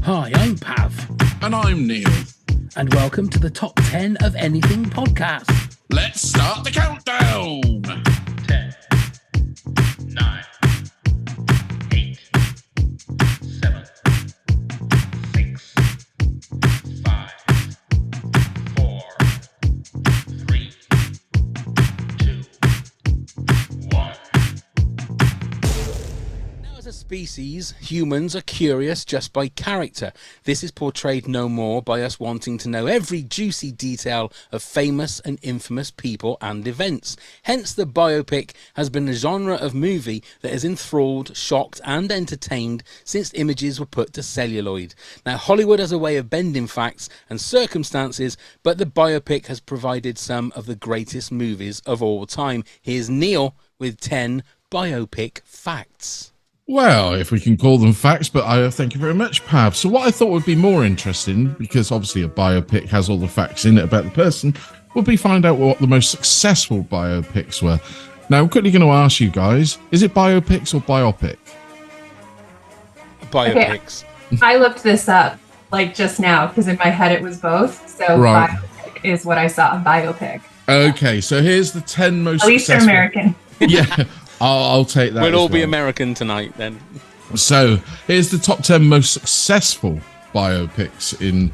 Hi, I'm Pav. And I'm Neil. And welcome to the Top 10 of Anything podcast. Let's start the countdown. 10, 9, 8, 7, 6, 5, 4, 3, 2, 1. Now, as a species, humans are curious just by character. This is portrayed no more by us wanting to know every juicy detail of famous and infamous people and events. Hence, the biopic has been a genre of movie that has enthralled, shocked and entertained since images were put to celluloid. Now, Hollywood has a way of bending facts and circumstances, but the biopic has provided some of the greatest movies of all time. Here's Neil with 10 biopic facts. Well, if we can call them facts, but I thank you very much, Pav. So what I thought would be more interesting, because obviously a biopic has all the facts in it about the person, would be find out what the most successful biopics were. Now, I'm quickly going to ask you guys, is it biopics or biopic? Biopics. Okay. I looked this up like just now because in my head it was both. So Right. biopic is what I saw, biopic. Okay, so here's the 10 most At least they're successful... American. Yeah, I'll take that. We'll as all be well. American tonight then. So here's the top 10 most successful biopics in.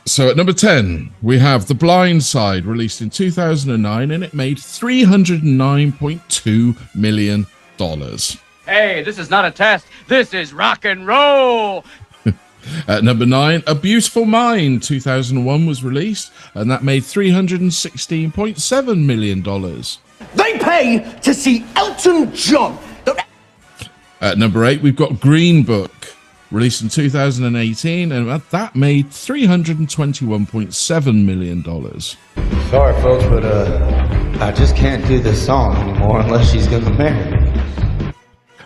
So at number 10, we have The Blind Side, released in 2009, and it made $309.2 million. Hey, this is not a test. This is rock and roll. At number 9, A Beautiful Mind, 2001 was released, and that made $316.7 million. They pay to see Elton John. At number 8, we've got Green Book, released in 2018, and that made $321.7 million. Sorry, folks, but I just can't do this song anymore unless she's gonna marry me.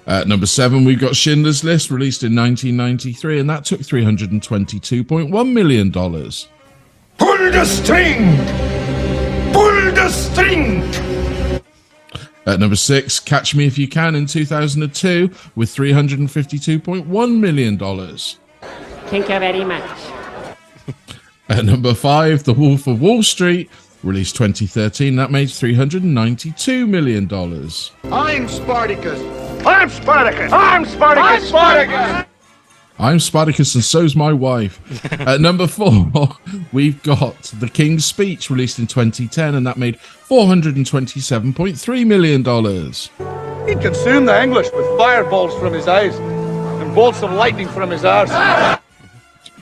At number 7, we've got Schindler's List, released in 1993, and that took $322.1 million. Pull the string! Pull the string! At number 6, Catch Me If You Can in 2002 with $352.1 million. Thank you very much. At number 5, The Wolf of Wall Street, released 2013, that made $392 million. I'm Spartacus! I'm Spartacus! I'm Spartacus! I'm Spartacus! I'm Spartacus and so's my wife. At number 4, we've got The King's Speech, released in 2010, and that made $427.3 million. He consumed the English with fireballs from his eyes and bolts of lightning from his arse. At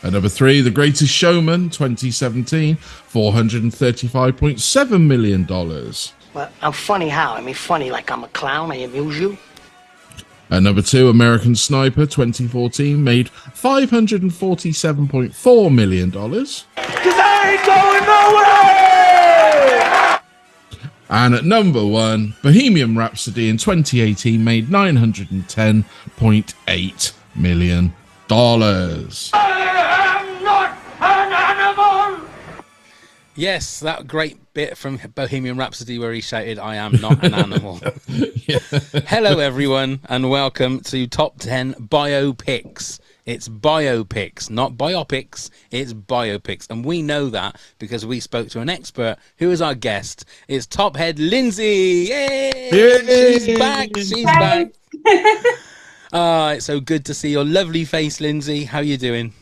number 3, The Greatest Showman, 2017, $435.7 million. Well, I'm funny how? I mean, funny like I'm a clown, I amuse you. At number 2, American Sniper, 2014, made $547.4 million. 'Cause I ain't going nowhere! And at number 1, Bohemian Rhapsody in 2018 made $910.8 million. I'm not an animal! Yes, that great bit from Bohemian Rhapsody where he shouted, "I am not an animal." Yeah. Hello, everyone, and welcome to Top 10 Biopics. It's biopics, not biopics. It's biopics. And we know that because we spoke to an expert who is our guest. It's Top Head Lindsay. Yay! Yay! She's back. She's back. It's so good to see your lovely face, Lindsay. How are you doing?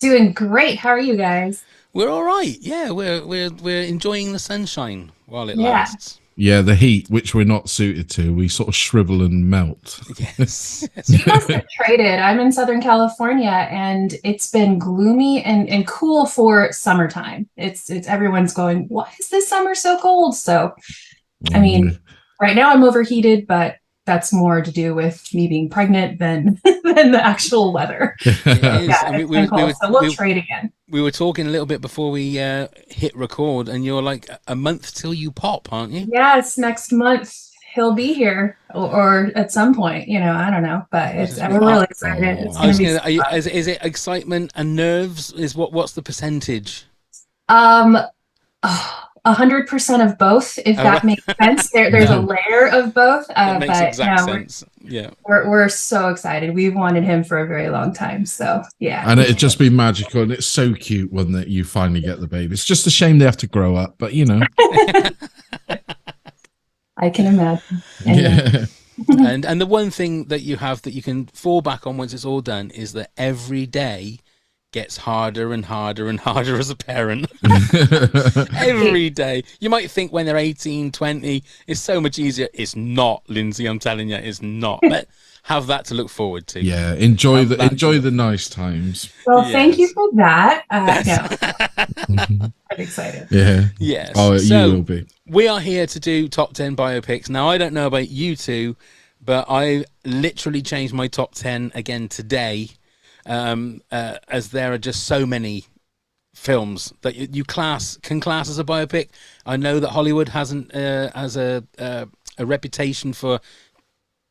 Doing great. How are you guys? We're all right. Yeah, we're enjoying the sunshine while it Yeah. lasts. Yeah, the heat, which we're not suited to. We sort of shrivel and melt. Yes. You must have traded. I'm in Southern California and it's been gloomy and cool for summertime. It's everyone's going, why is this summer so cold? So, I mean, right now I'm overheated, but that's more to do with me being pregnant than the actual weather. It is. Yeah, I mean, it's been cold, so we'll trade again. We were talking a little bit before we hit record, and you're like a month till you pop, aren't you? Yes, next month he'll be here, or at some point, I don't know, but we're really excited. It's gonna be Is it excitement and nerves? What's the percentage? 100% of both, if that makes sense. There's a layer of both. That makes but exact sense. Yeah. We're so excited. We've wanted him for a very long time. So yeah. And it'd just be magical, and it's so cute when that you finally get the baby. It's just a shame they have to grow up, but you know. I can imagine. Yeah. And the one thing that you have that you can fall back on once it's all done is that every day gets harder and harder and harder as a parent. Every day. You might think when they're 18, 20, it's so much easier. It's not, Lindsay, I'm telling you, it's not. But have that to look forward to. Yeah, enjoy the nice times. Well, thank you for that. I'm excited. Yeah. Yes. Oh, so, you will be. We are here to do top 10 biopics. Now, I don't know about you two, but I literally changed my top 10 again today. As there are just so many films that you can class as a biopic. I know that Hollywood has a reputation for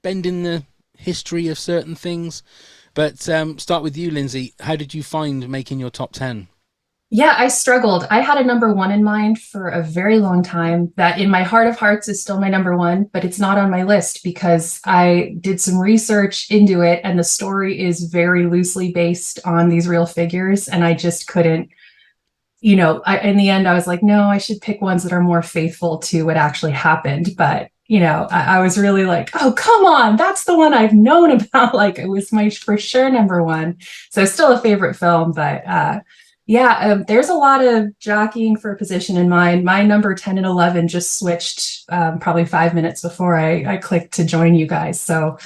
bending the history of certain things, but start with you, Lindsay. How did you find making your top 10? Yeah, I struggled. I had a number one in mind for a very long time that in my heart of hearts is still my number one, but it's not on my list because I did some research into it and the story is very loosely based on these real figures. And I just couldn't, in the end, I was like, no, I should pick ones that are more faithful to what actually happened. But, I was really like, oh, come on, that's the one I've known about. Like it was my for sure number one. So still a favorite film, but there's a lot of jockeying for a position in mine. My number 10 and 11 just switched probably 5 minutes before I clicked to join you guys. So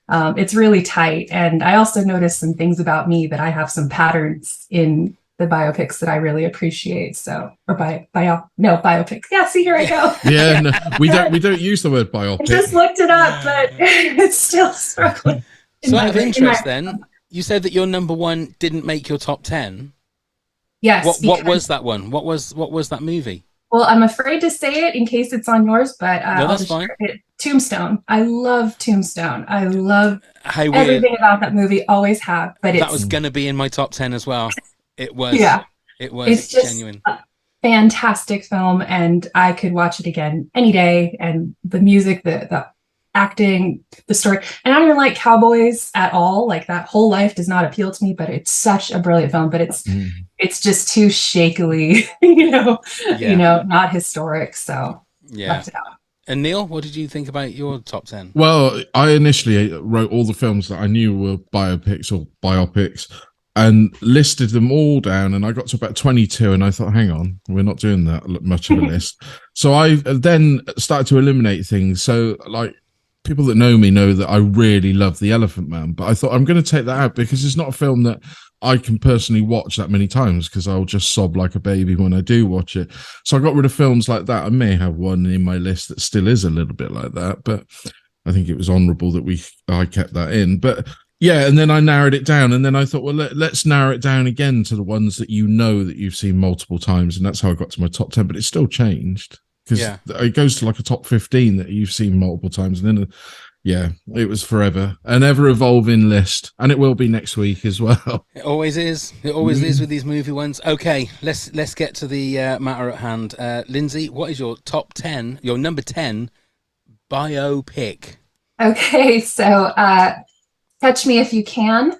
it's really tight. And I also noticed some things about me that I have some patterns in the biopics that I really appreciate. So, or biopics. Yeah, see, here I go. Yeah, no, we don't use the word biopic. I just looked it up, but it's still struggling. So out of interest then, you said that your number one didn't make your top 10. Yes. What was that one? What was that movie? Well, I'm afraid to say it in case it's on yours, but no, that's fine. Tombstone. I love Tombstone. I love everything about that movie. Always have. But that was going to be in my top 10 as well. It was. Yeah. It was it's just genuine. A fantastic film, and I could watch it again any day. And the music, the acting, the story. And I don't even like cowboys at all. Like that whole life does not appeal to me, but it's such a brilliant film. But it's just too shakily, not historic. So left it out. And Neil, what did you think about your top 10? Well, I initially wrote all the films that I knew were biopics or biopics and listed them all down, and I got to about 22 and I thought, hang on, we're not doing that much of a list. So I then started to eliminate things. So like people that know me know that I really love The Elephant Man, but I thought I'm going to take that out because it's not a film that I can personally watch that many times because I'll just sob like a baby when I do watch it. So I got rid of films like that. I may have one in my list that still is a little bit like that, but I think it was honourable that I kept that in. But yeah, and then I narrowed it down, and then I thought, well, let's narrow it down again to the ones that that you've seen multiple times, and that's how I got to my top 10. But it's still changed because it goes to like a top 15 that you've seen multiple times, and then it was forever an ever evolving list, and it will be next week as well. It always is. It always is with these movie ones. Okay, let's get to the matter at hand. Lindsay, what is your top 10? Your number 10 biopic? Okay, so Catch Me If You Can,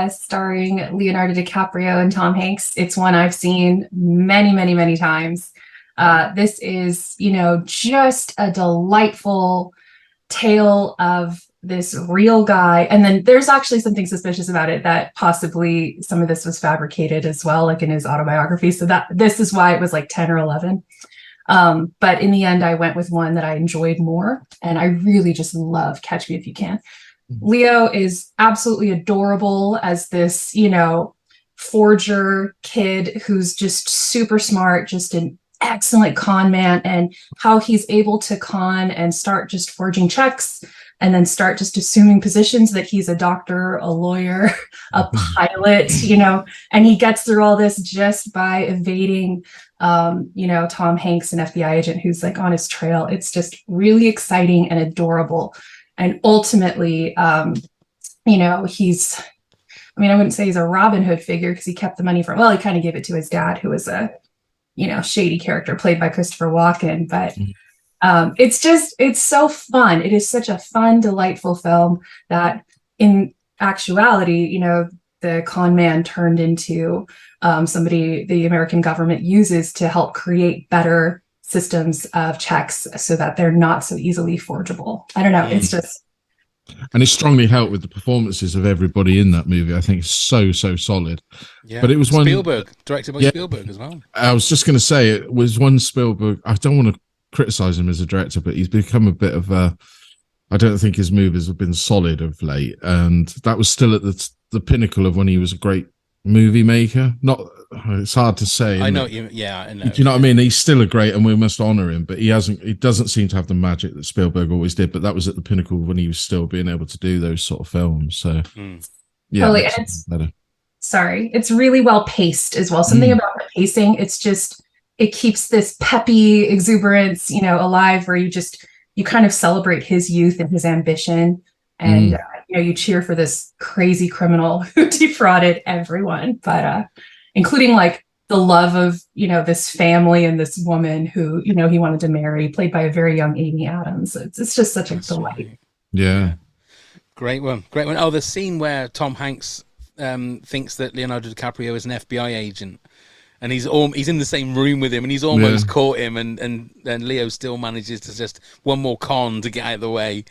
starring Leonardo DiCaprio and Tom Hanks. It's one I've seen many, many, many times. This is, just a delightful tale of this real guy. And then there's actually something suspicious about it that possibly some of this was fabricated as well, like in his autobiography. So this is why it was like 10 or 11. But in the end, I went with one that I enjoyed more. And I really just love Catch Me If You Can. Leo is absolutely adorable as this, forger kid who's just super smart, just an excellent con man, and how he's able to con and start just forging checks and then start just assuming positions that he's a doctor, a lawyer, a pilot, and he gets through all this just by evading, Tom Hanks, an FBI agent who's like on his trail. It's just really exciting and adorable. And ultimately, I wouldn't say he's a Robin Hood figure because he kept the money he kind of gave it to his dad, who was a shady character played by Christopher Walken. But it's so fun. It is such a fun, delightful film that in actuality, the con man turned into somebody the American government uses to help create better systems of checks so that they're not so easily forgeable. I don't know. It's just. And it strongly helped with the performances of everybody in that movie. I think it's so solid. Yeah. But it was Spielberg, directed by Spielberg as well. I was just going to say, it was one Spielberg. I don't want to criticize him as a director, but he's become a bit of a. I don't think his movies have been solid of late, and that was still at the pinnacle of when he was a great movie maker. Not, it's hard to say. I know. I know. Do you know what I mean? He's still a great, and we must honor him. But he hasn't. He doesn't seem to have the magic that Spielberg always did. But that was at the pinnacle when he was still being able to do those sort of films. So, yeah, totally. And it's really well paced as well. Something about the pacing. It keeps this peppy exuberance, alive, where you kind of celebrate his youth and his ambition, and you cheer for this crazy criminal who defrauded everyone, but including like the love of this family and this woman who he wanted to marry, played by a very young Amy Adams. It's just such a delight. Right. Yeah, great one. Oh, the scene where Tom Hanks thinks that Leonardo DiCaprio is an FBI agent. And he's in the same room with him, and he's almost caught him, and Leo still manages to just one more con to get out of the way.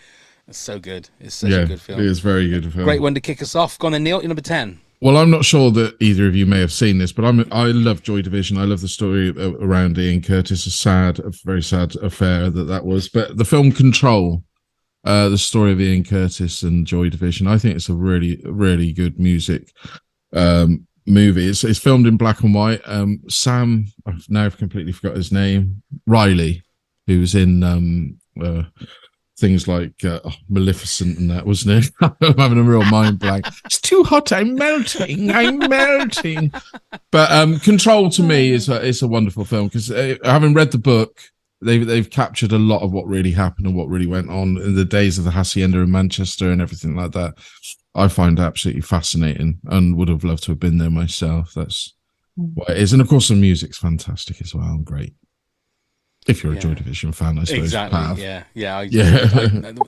It's so good. It's such a good film. It is very good film. Great one to kick us off. Go on then, Neil, you're number 10. Well, I'm not sure that either of you may have seen this, but I love Joy Division. I love the story around Ian Curtis. A very sad affair that was. But the film Control, the story of Ian Curtis and Joy Division, I think it's a really, really good music movie. It's filmed in black and white. Sam, I've now completely forgot his name, Riley, who was in things like Maleficent and that, wasn't it? I'm having a real mind blank. It's too hot, I'm melting. But Control to me is a wonderful film, because having read the book, they've captured a lot of what really happened and what really went on in the days of the Hacienda in Manchester and everything like that. I find absolutely fascinating, and would have loved to have been there myself. That's what it is. And of course the music's fantastic as well. Great. If you're a Joy Division fan, I suppose. Exactly. Yeah.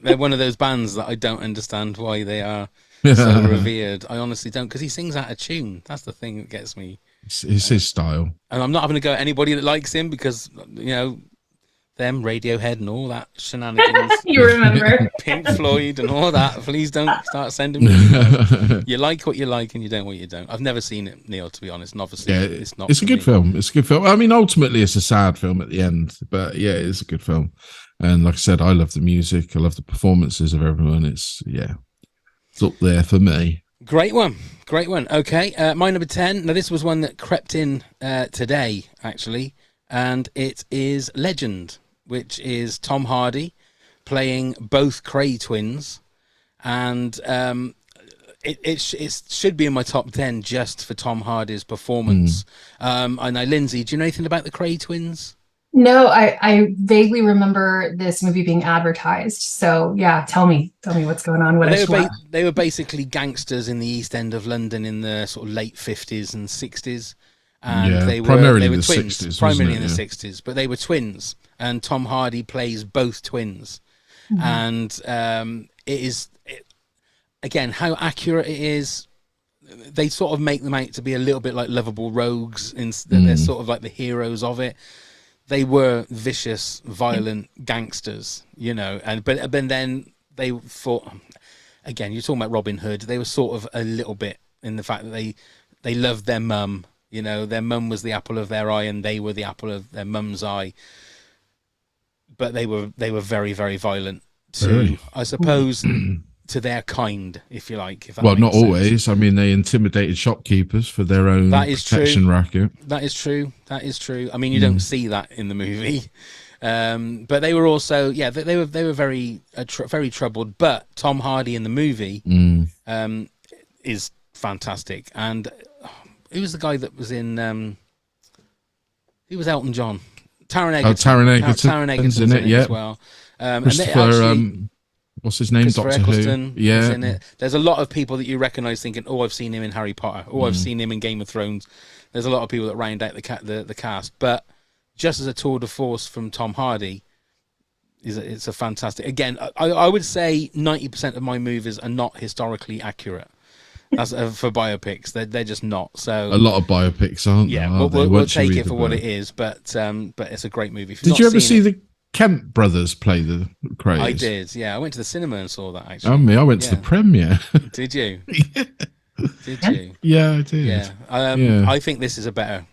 They're one of those bands that I don't understand why they are so revered. I honestly don't, because he sings out of tune. That's the thing that gets me. It's his style. And I'm not having to go at anybody that likes him, because them Radiohead and all that shenanigans. You remember Pink Floyd and all that. Please don't start sending me. You like what you like and you don't what you don't. I've never seen it, Neil, to be honest. And obviously, it's not. It's a good film. It's a good film. I mean, ultimately, it's a sad film at the end, but yeah, it's a good film. And like I said, I love the music. I love the performances of everyone. It's up there for me. Great one. Okay, my number 10. Now, this was one that crept in today, actually, and it is Legend, which is Tom Hardy playing both Cray twins, and it should be in my top 10 just for Tom Hardy's performance. I know, Lindsay, do you know anything about the Cray twins? No, I vaguely remember this movie being advertised. So yeah, tell me what's going on. They were basically gangsters in the East End of London in the sort of late 50s and 60s. And they were twins, primarily in the 60s, but they were twins. And Tom Hardy plays both twins. And again, how accurate it is. They sort of make them out to be a little bit like lovable rogues. They're sort of like the heroes of it. They were vicious, violent gangsters, but then they fought. Again, you're talking about Robin Hood. They were sort of a little bit in the fact that they loved their mum. Their mum was the apple of their eye, and they were the apple of their mum's eye. But they were very, very violent too, I suppose, to their kind, if you like. Well, not always. I mean, they intimidated shopkeepers for their own protection racket. That is true. I mean, you don't see that in the movie, but they were also, they were very very troubled. But Tom Hardy in the movie is fantastic. And who was the guy that was in? Who was Elton John? Taron Egerton. Taron Egerton's in it, as well. what's his name? Christopher Doctor Eccleston Who. Yeah. is in it. There's a lot of people that you recognise thinking, oh, I've seen him in Harry Potter. Oh, I've seen him in Game of Thrones. There's a lot of people that round out the cast. But just as a tour de force from Tom Hardy, it's a fantastic... Again, I would say 90% of my movies are not historically accurate. That's for biopics. They're just not. So a lot of biopics aren't. Yeah, there, we'll take it for what it is. But it's a great movie. Did you ever see the Kemp brothers play the Krays? I did. Yeah, I went to the cinema and saw that. Actually, I went to the premiere. Did you? Yeah. Did you? Yeah, I did. Yeah. I think this is a better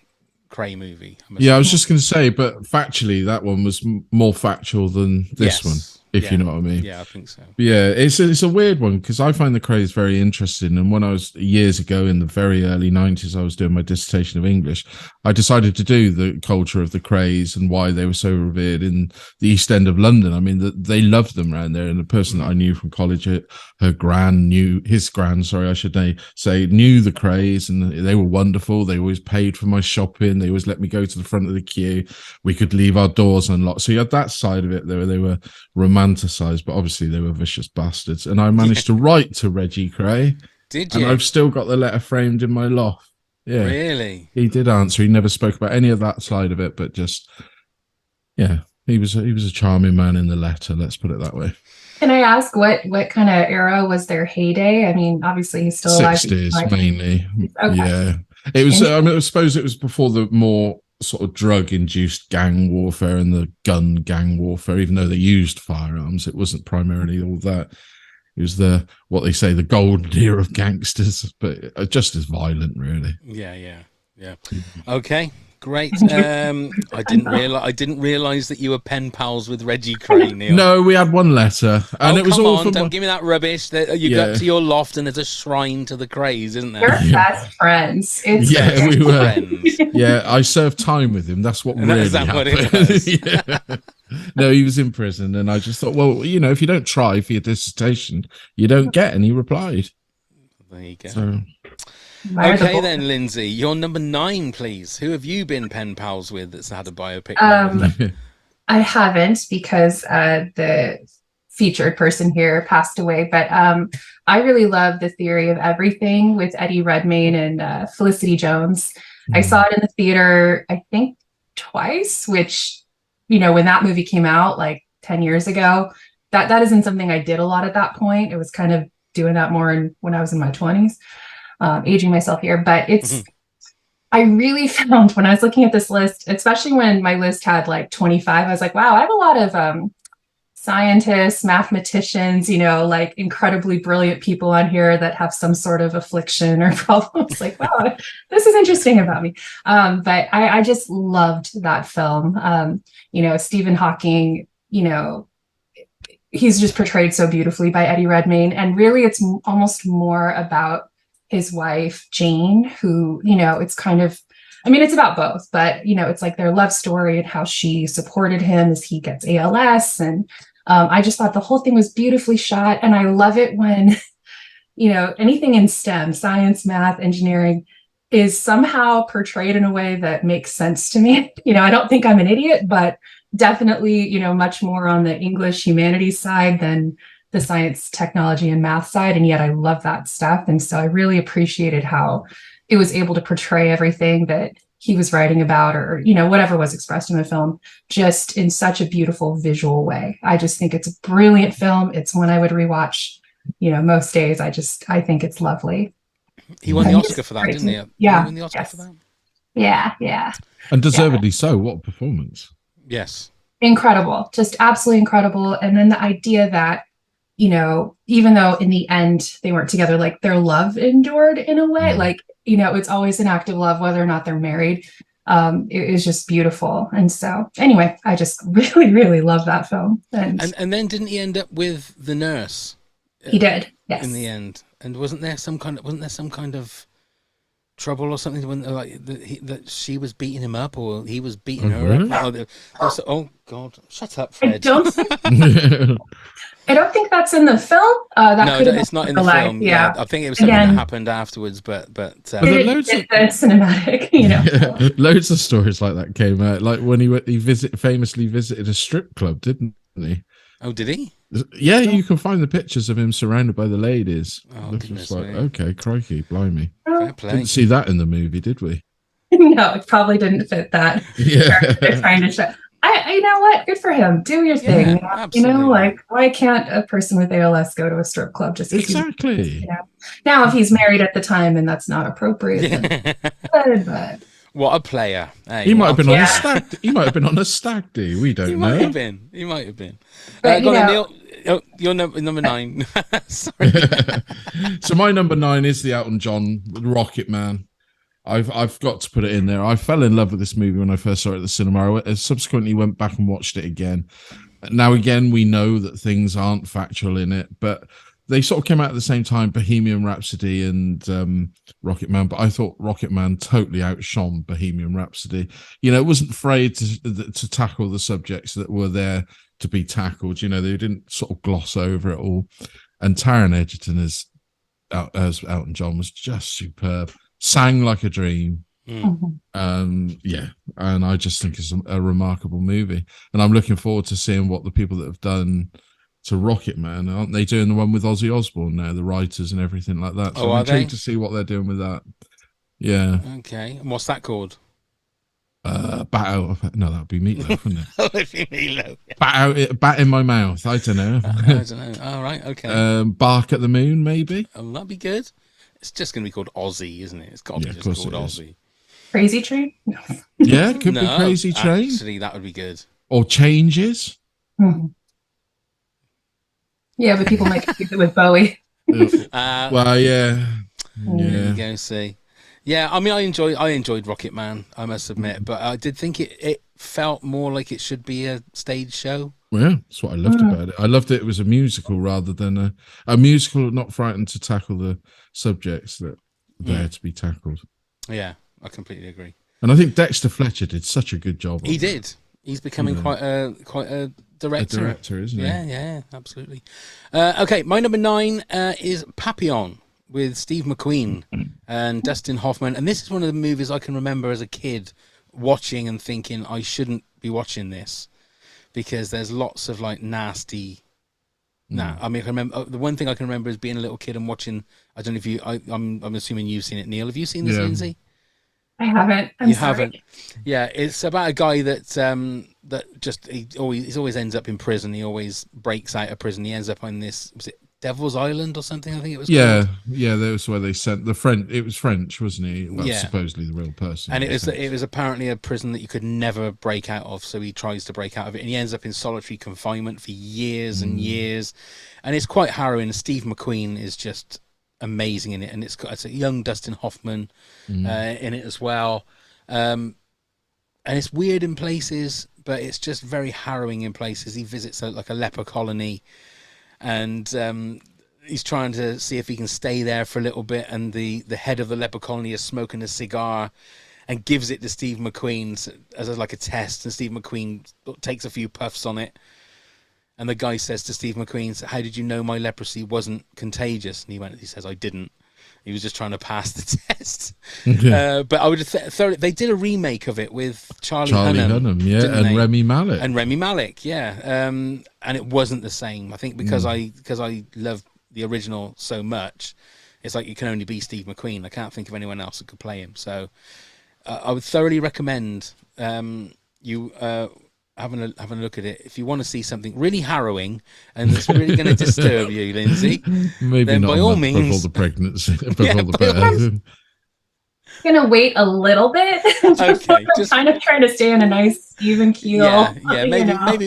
Cray movie. Yeah, I was just going to say, but factually, that one was more factual than this one. If you know what I mean. Yeah, I think so. Yeah, it's a weird one because I find the Krays very interesting. And when I was years ago in the very early 90s, I was doing my dissertation of English. I decided to do the culture of the Krays and why they were so revered in the East End of London. I mean, they loved them around there. And the person that I knew from college, his gran, knew the Krays, and they were wonderful. They always paid for my shopping. They always let me go to the front of the queue. We could leave our doors unlocked. So you had that side of it. They were romanticized, but obviously they were vicious bastards. And I managed to write to Reggie Cray. Did you? And I've still got the letter framed in my loft. Yeah. Really? He did answer. He never spoke about any of that side of it, but just, yeah, he was a charming man in the letter. Let's put it that way. Can I ask what kind of era was their heyday? I mean, obviously he's still alive. 60s mainly. Okay. Yeah. It was, I suppose it was before the more sort of drug-induced gang warfare and the gun gang warfare, even though they used firearms. It wasn't primarily all that. It was what they say, the golden era of gangsters, but just as violent, really. Yeah. Okay, great. I didn't realize that you were pen pals with Reggie Cray, Neil. No, we had one letter, and it was all from... Don't give me that rubbish. That you got to your loft and there's a shrine to the Krays, isn't there? You're best friends. We were. Friends. Yeah, I served time with him. That's what really happened. What it was? Yeah. No, he was in prison, and I just thought, well, if you don't try for your dissertation, you don't get. And he replied. There you go. So... Okay then, Lindsay, you're number 9, please. Who have you been pen pals with that's had a biopic? I haven't, because the featured person here passed away, but I really love The Theory of Everything with Eddie Redmayne and Felicity Jones. I saw it in the theater, I think twice, which, when that movie came out like 10 years ago, that isn't something I did a lot at that point. It was kind of doing that more when I was in my 20s. Aging myself here, but I really found when I was looking at this list, especially when my list had like 25, I was like, wow, I have a lot of scientists, mathematicians, like incredibly brilliant people on here that have some sort of affliction or problems. Like, wow, this is interesting about me. But I just loved that film. Stephen Hawking, he's just portrayed so beautifully by Eddie Redmayne. And really, it's almost more about his wife, Jane, who, it's kind of, it's about both, but, it's like their love story and how she supported him as he gets ALS. And I just thought the whole thing was beautifully shot. And I love it when, anything in STEM, science, math, engineering, is somehow portrayed in a way that makes sense to me. I don't think I'm an idiot, but definitely, much more on the English humanities side than the science, technology, and math side. And yet I love that stuff. And so I really appreciated how it was able to portray everything that he was writing about, or, whatever was expressed in the film, just in such a beautiful visual way. I just think it's a brilliant film. It's one I would rewatch, most days. I think it's lovely. He won the Oscar for that, didn't he? Yeah. He won the Oscar for that? Yeah. And deservedly so. What a performance. Yes. Incredible. Just absolutely incredible. And then the idea that, even though in the end they weren't together, like their love endured in a way, like, it's always an act of love, whether or not they're married. It is just beautiful. And so anyway, I just really, really love that film. And then didn't he end up with the nurse? He did. Yes. In the end. And wasn't there some kind of trouble or something when that she was beating him up, or he was beating her up? Oh God! Shut up, Fred. I don't think that's in the film. It's not in the film. Yeah, I think it was something that happened afterwards. But it's cinematic. Loads of stories like that came out. Like when he famously visited a strip club, didn't he? Oh, did he? Yeah, you can find the pictures of him surrounded by the ladies. Oh, It's goodness just like, me. okay, crikey, blimey. Fair play. Didn't see that in the movie, did we? No, it probably didn't fit that. Yeah. They're trying to show. You know what? Good for him. Do your thing. Absolutely. Like, why can't a person with ALS go to a strip club just exactly? Now, if he's married at the time and that's not appropriate, then but what a player! Hey, he might have been on a stag. He might have been on a stag do. We don't know. He might have been. But, go on, Neil. Oh, you're number 9. Sorry. So my number 9 is the Elton John Rocket Man. I've got to put it in there. I fell in love with this movie when I first saw it at the cinema. I subsequently went back and watched it again. Now, again, we know that things aren't factual in it, but they sort of came out at the same time, Bohemian Rhapsody and Rocket Man. But I thought Rocket Man totally outshone Bohemian Rhapsody. You know, it wasn't afraid to tackle the subjects that were there to be tackled. You know, they didn't sort of gloss over it all. And Taron Egerton as Elton John was just superb. Sang like a dream. Yeah, and I just think it's a remarkable movie, and I'm looking forward to seeing what the people that have done to Rocket Man, aren't they doing the one with Ozzy Osbourne now, the writers and everything like that? So I'm intrigued to see what they're doing with that. Yeah. Okay, and what's that called? Bat out. No, that'd be Meatloaf, wouldn't it? Oh, it'd be Meatloaf. Yeah. Bat in my mouth. I don't know. I don't know. All right. Okay. Bark at the Moon, maybe. Oh, that'd be good. It's just going to be called Ozzy, isn't it? It's got to be just called Ozzy. Crazy Train? No. Yeah, could be Crazy Train. Actually, that would be good. Or Changes. Yeah, but people might confuse it with Bowie. Well, yeah. There you go, see. Yeah, I mean, I enjoyed Rocket Man, I must admit, but I did think it felt more like it should be a stage show. Yeah, that's what I loved about it. I loved it was a musical rather than a musical not frightened to tackle the subjects that are there to be tackled. Yeah, I completely agree. And I think Dexter Fletcher did such a good job. He did. He's becoming quite a director. A director, isn't he? Yeah, absolutely. Okay, my number 9 is Papillon with Steve McQueen and Dustin Hoffman. And this is one of the movies I can remember as a kid watching and thinking I shouldn't be watching this because there's lots of like nasty. I mean, I remember the one thing I can remember is being a little kid and watching. I don't know if you. I'm assuming you've seen it, Neil. Have you seen this, Lindsay? I haven't. I'm sorry. Haven't. Yeah, it's about a guy that he always ends up in prison. He always breaks out of prison. He ends up on this. Was it Devil's Island or something? I think it was. Yeah, that was where they sent the French. It was French, wasn't he? Well, supposedly the real person. And it was apparently a prison that you could never break out of. So he tries to break out of it, and he ends up in solitary confinement for years and years. And it's quite harrowing. Steve McQueen is just amazing in it, and it's a young Dustin Hoffman in it as well. And it's weird in places, but it's just very harrowing in places. He visits a leper colony. And he's trying to see if he can stay there for a little bit, and the head of the leper colony is smoking a cigar and gives it to Steve McQueen as a test, and Steve McQueen takes a few puffs on it, and the guy says to Steve McQueen, "How did you know my leprosy wasn't contagious?" And he says, "I didn't. He was just trying to pass the test." But I would have they did a remake of it with Charlie Hunnam, and Remy Malek. And it wasn't the same. I think because I love the original so much, it's like it can only be Steve McQueen. I can't think of anyone else that could play him. So I would thoroughly recommend you having a look at it. If you want to see something really harrowing and it's really going to disturb you, Lindsay, maybe then not by all means, before the pregnancy, before the birth. I'm gonna wait a little bit. Okay, just kind of trying to stay in a nice even keel. Yeah,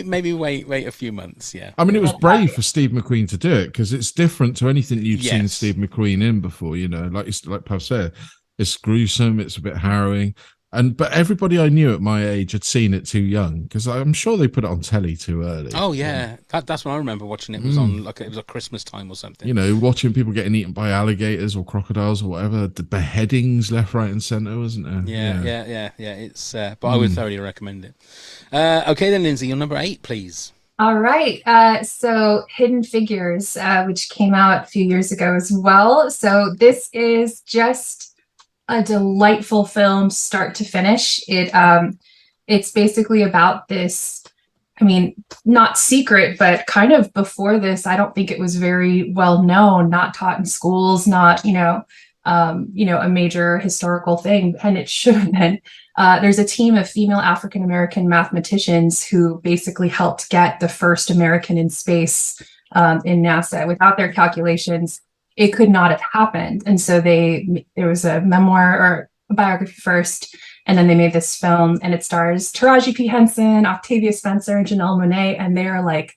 maybe wait a few months. Yeah, I mean, it was brave for Steve McQueen to do it because it's different to anything you've seen Steve McQueen in before. You know, like Pav said, it's gruesome, it's a bit harrowing. But everybody I knew at my age had seen it too young because I'm sure they put it on telly too early. Oh yeah, that's when I remember watching it. It was on it was a Christmas time or something. You know, watching people getting eaten by alligators or crocodiles or whatever. The beheadings left, right, and centre, wasn't there? Yeah. It's but I would thoroughly recommend it. Okay then, Lindsay, your number 8, please. All right. So Hidden Figures, which came out a few years ago as well. So this is just a delightful film, start to finish. It's basically about this I mean, not secret, but kind of before this, I don't think it was very well known, not taught in schools, not, a major historical thing, and it should have been. There's a team of female African American mathematicians who basically helped get the first American in space in NASA. Without their calculations, it could not have happened. And so there was a memoir or a biography first, and then they made this film, and it stars Taraji P. Henson, Octavia Spencer, and Janelle Monáe, and they are like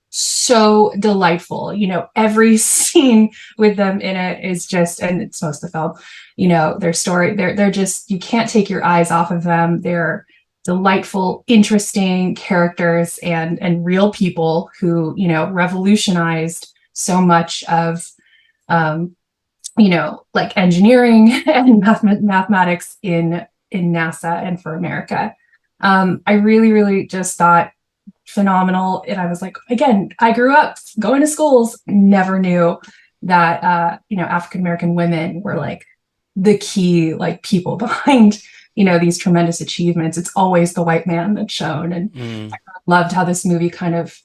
so delightful. Every scene with them in it is just, and it's most of the film, their story, they're just, you can't take your eyes off of them. They're delightful, interesting characters and real people who, revolutionized so much of, like engineering and mathematics in NASA and for America. I really, really just thought phenomenal. And I was like, again, I grew up going to schools, never knew that, African-American women were like the key, like people behind, these tremendous achievements. It's always the white man that's shown. And I loved how this movie kind of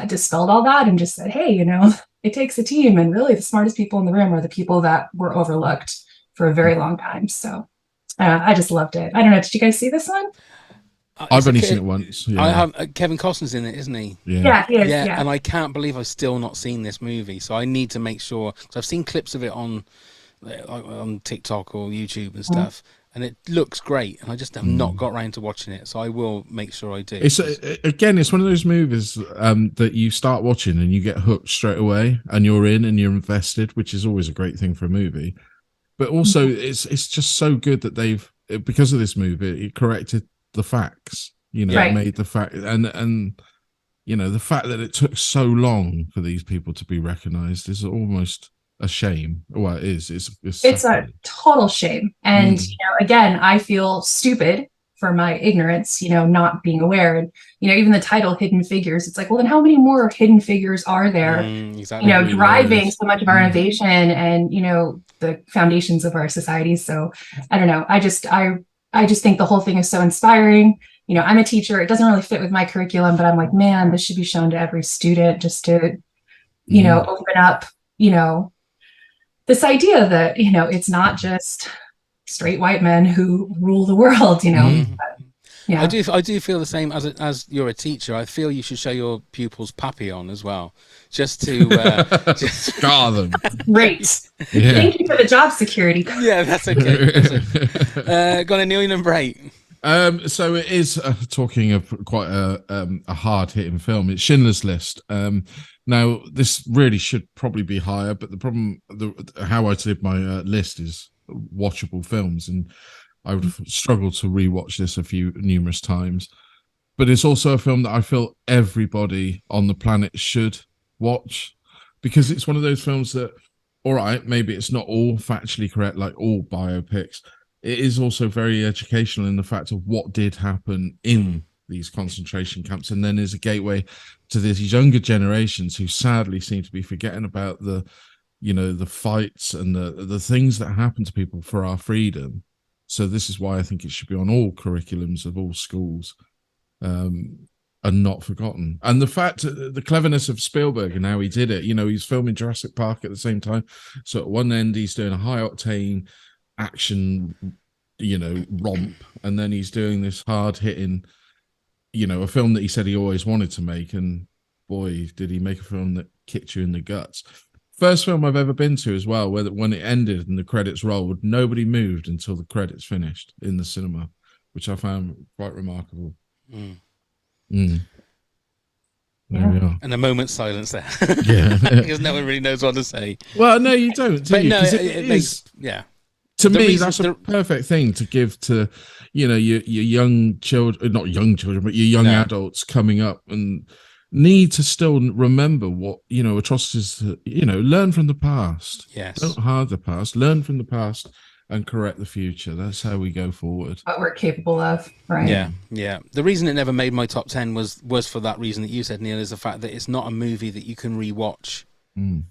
dispelled all that and just said, hey, it takes a team, and really the smartest people in the room are the people that were overlooked for a very long time. So I just loved it. I don't know. Did you guys see this one? I've only seen it once. Yeah. I have. Kevin Costner's in it, isn't he? Yeah, he is. Yeah, and I can't believe I've still not seen this movie. So I need to make sure, because I've seen clips of it on TikTok or YouTube and stuff, and it looks great. And I just have not got around to watching it. So I will make sure I do. It's it's one of those movies that you start watching and you get hooked straight away, and you're in and you're invested, which is always a great thing for a movie. But also, it's just so good that because of this movie, it corrected the facts, right. Made the fact and the fact that it took so long for these people to be recognized is almost a shame. Well, it is. It's a total shame. And again, I feel stupid for my ignorance, not being aware. And even the title Hidden Figures, it's like, well, then how many more hidden figures are there, exactly. driving so much of our innovation and the foundations of our society. So I don't know. I just think the whole thing is so inspiring. I'm a teacher. It doesn't really fit with my curriculum, but I'm like, man, this should be shown to every student just to, open up, this idea that, it's not just straight white men who rule the world, But, yeah. I do feel the same as you're a teacher. I feel you should show your pupils Papillon as well, just to just scar them. Great. Yeah. Thank you for the job security. Yeah, that's okay. Got a Neil number 8. So it is talking of quite a hard hitting film. It's Schindler's List. Now this really should probably be higher, but the problem, how I did my list is watchable films, and I would have struggled to rewatch this numerous times. But it's also a film that I feel everybody on the planet should watch, because it's one of those films that, all right, maybe it's not all factually correct like all biopics. It is also very educational in the fact of what did happen in these concentration camps, and then is a gateway to these younger generations who sadly seem to be forgetting about the fights and the things that happen to people for our freedom. So this is why I think it should be on all curriculums of all schools, and not forgotten. And the fact, the cleverness of Spielberg and how he did it, he's filming Jurassic Park at the same time. So at one end, he's doing a high octane action, romp. And then he's doing this hard hitting, a film that he said he always wanted to make. And boy, did he make a film that kicked you in the guts. First film I've ever been to as well, where when it ended and the credits rolled, nobody moved until the credits finished in the cinema, which I found quite remarkable. There we are. And a moment's silence there. Yeah. Because no one really knows what to say. Well, no, you don't. But you? no, it makes, yeah. To me, that's a perfect thing to give to, your young children, not young children, but your young adults coming up and need to still remember what, atrocities, learn from the past. Yes. Don't hide the past, learn from the past and correct the future. That's how we go forward. What we're capable of, right? Yeah, yeah. The reason it never made my top 10 was for that reason that you said, Neil, is the fact that it's not a movie that you can rewatch.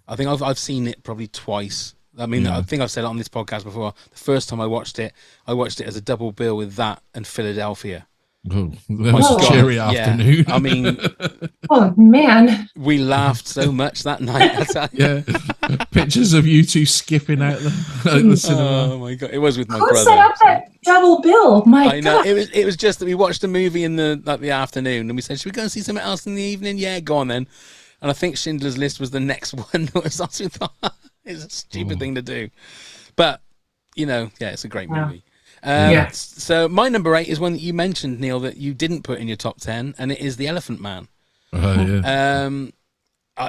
I think I've seen it probably twice. I mean, I think I've said it on this podcast before. The first time I watched it as a double bill with that and Philadelphia. Oh, that was a God. cheery Yeah. afternoon. I mean, Oh man. we laughed so much that night. Yeah, pictures of you two skipping out the cinema. Oh my god, it was with my Who brother. set up that double bill? My I know God. it was just that we watched a movie in the afternoon, and we said, "Should we go and see something else in the evening?" Yeah, go on then. And I think Schindler's List was the next one that was also thought it's a stupid thing to do, but yeah, it's a great movie. Yeah. So my number 8 is one that you mentioned, Neil, that you didn't put in your top 10, and it is The Elephant Man. Yeah.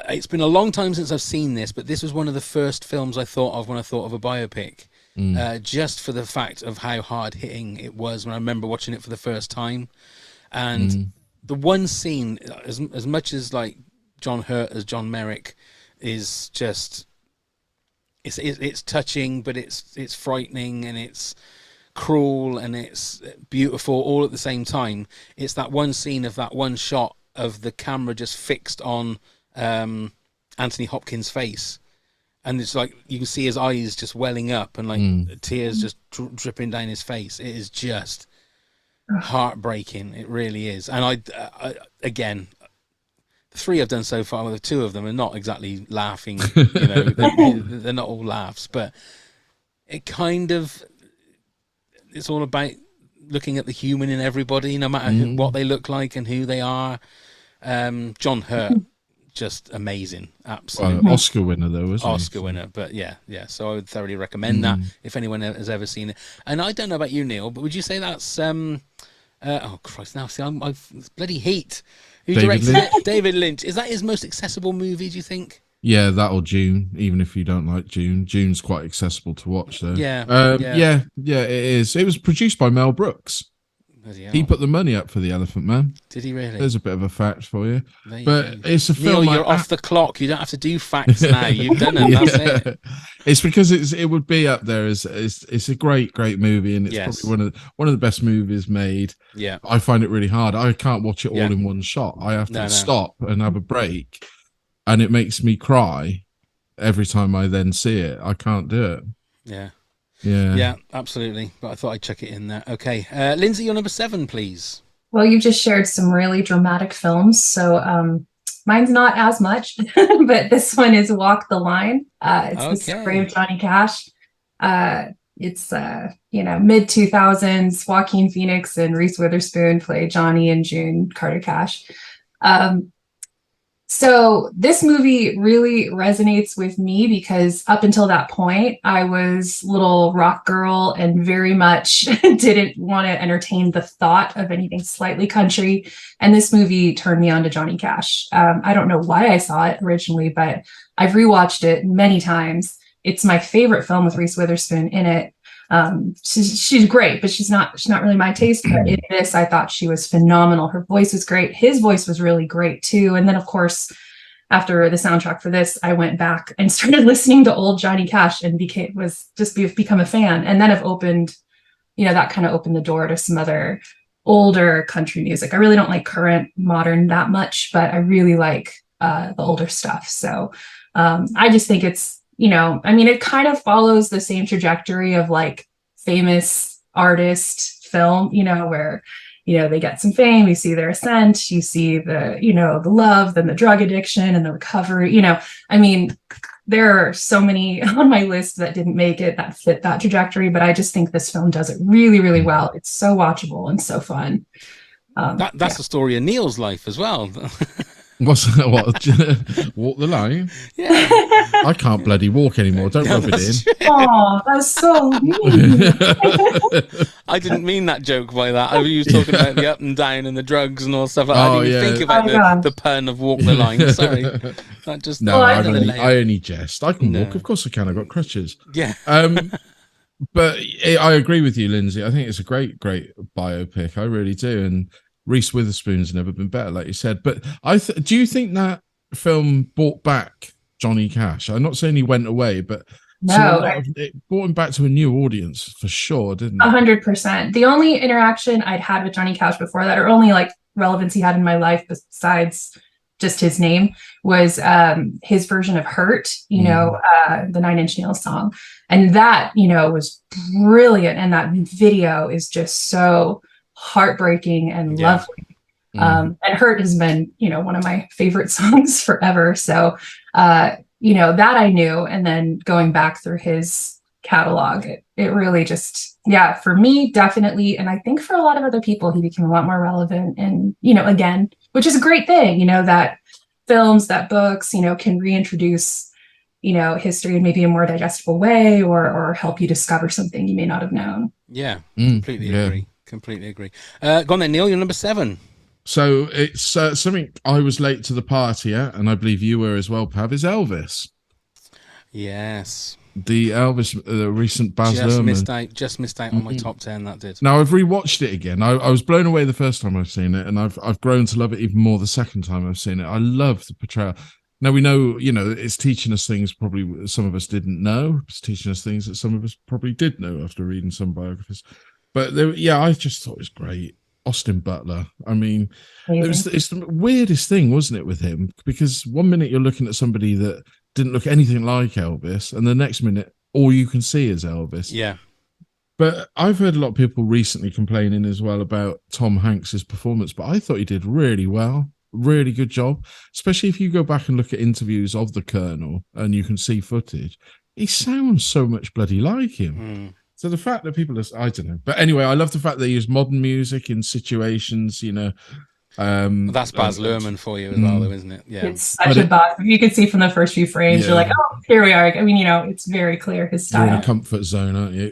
It's been a long time since I've seen this, but this was one of the first films I thought of when I thought of a biopic, just for the fact of how hard-hitting it was when I remember watching it for the first time. And the one scene, as much as like John Hurt as John Merrick, is just it's touching, but it's frightening, and it's cruel, and it's beautiful all at the same time. It's that one scene of that one shot of the camera just fixed on Anthony Hopkins' face, and it's like you can see his eyes just welling up and like tears just dripping down his face. It is just heartbreaking. It really is. And I again, the 3 I've done so far, well, the 2 of them are not exactly laughing. They're not all laughs, but it kind of, it's all about looking at the human in everybody, no matter what they look like and who they are. John Hurt, just amazing, absolutely. Oscar winner though, wasn't he? Oscar winner, but yeah. So I would thoroughly recommend that if anyone has ever seen it. And I don't know about you, Neil, but would you say that's oh Christ! Now see, it's bloody Heat. Who directed it? David Lynch. Is that his most accessible movie? Do you think? Yeah, that or June. Even if you don't like June, June's quite accessible to watch, though. Yeah, it is. It was produced by Mel Brooks. He put the money up for The Elephant Man. Did he really? There's a bit of a fact for you. But it's a Neil, film. you're off the clock. You don't have to do facts now. You've done it. That's it. It's because it would be up there as it's a great movie, and it's probably one of the best movies made. Yeah, I find it really hard. I can't watch it all in one shot. I have to stop and have a break, and it makes me cry every time I then see it. I can't do it. Yeah, absolutely. But I thought I'd chuck it in there. Okay, Lindsay, your number 7, please. Well, you just shared some really dramatic films, so mine's not as much, but this one is Walk the Line. It's the story of Johnny Cash. It's mid 2000s. Joaquin Phoenix and Reese Witherspoon play Johnny and June Carter Cash. So this movie really resonates with me because up until that point, I was little rock girl and very much didn't want to entertain the thought of anything slightly country. And this movie turned me on to Johnny Cash. I don't know why I saw it originally, but I've rewatched it many times. It's my favorite film with Reese Witherspoon in it. She's great, but she's not really my taste. But in this, I thought she was phenomenal. Her voice was great. His voice was really great too. And then, of course, after the soundtrack for this, I went back and started listening to old Johnny Cash and become a fan. And then I've opened, that kind of opened the door to some other older country music. I really don't like current modern that much, but I really like the older stuff. So I just think it's, it kind of follows the same trajectory of like famous artist film, where, they get some fame, you see their ascent, you see the, the love, then the drug addiction and the recovery, there are so many on my list that didn't make it that fit that trajectory, but I just think this film does it really, really well. It's so watchable and so fun. That's the story of Neil's life as well. What's that? What? Walk the line? Yeah. I can't bloody walk anymore. Don't rub it in. Oh, that's so mean. I didn't mean that joke by that. I was talking about the up and down and the drugs and all stuff like that. I didn't even think about the pun of walk the line. Sorry. That just I only jest. I can walk. Of course I can. I've got crutches. Yeah. But I agree with you, Lindsay. I think it's a great biopic. I really do. And Reese Witherspoon's never been better, like you said. But do you think that film brought back Johnny Cash? I'm not saying he went away, but it brought him back to a new audience for sure, didn't it? 100%. The only interaction I'd had with Johnny Cash before that, or only like relevance he had in my life besides just his name, was his version of Hurt, the 9 Inch Nails song. And that, was brilliant. And that video is just so heartbreaking and Yeah. lovely. And Hurt has been, one of my favorite songs forever. So, that I knew. And then going back through his catalog, it really just, for me, definitely. And I think for a lot of other people, he became a lot more relevant. And, again, which is a great thing, that films, that books, can reintroduce, history in maybe a more digestible way or help you discover something you may not have known. Yeah, completely agree. Completely agree. Go on then, Neil, you're number 7. So it's something I was late to the party at, and I believe you were as well, Pav, is Elvis. Yes. The Elvis, recent Baz Luhrmann. Just missed out on my top 10, that did. Now, I've rewatched it again. I was blown away the first time I've seen it, and I've grown to love it even more the second time I've seen it. I love the portrayal. Now, we know, it's teaching us things probably some of us didn't know. It's teaching us things that some of us probably did know after reading some biographies. But, I just thought it was great. Austin Butler. I mean, it's the weirdest thing, wasn't it, with him? Because one minute you're looking at somebody that didn't look anything like Elvis, and the next minute all you can see is Elvis. Yeah. But I've heard a lot of people recently complaining as well about Tom Hanks's performance, but I thought he did really well. Really good job, especially if you go back and look at interviews of the Colonel and you can see footage. He sounds so much bloody like him. So the fact that people are, I don't know. But anyway, I love the fact they use modern music in situations, that's Baz Luhrmann for you as well, though, isn't it? Yeah. It's such a buzz. You can see from the first few frames, you're like, oh, here we are. I mean, it's very clear his style. You're in a comfort zone, aren't you?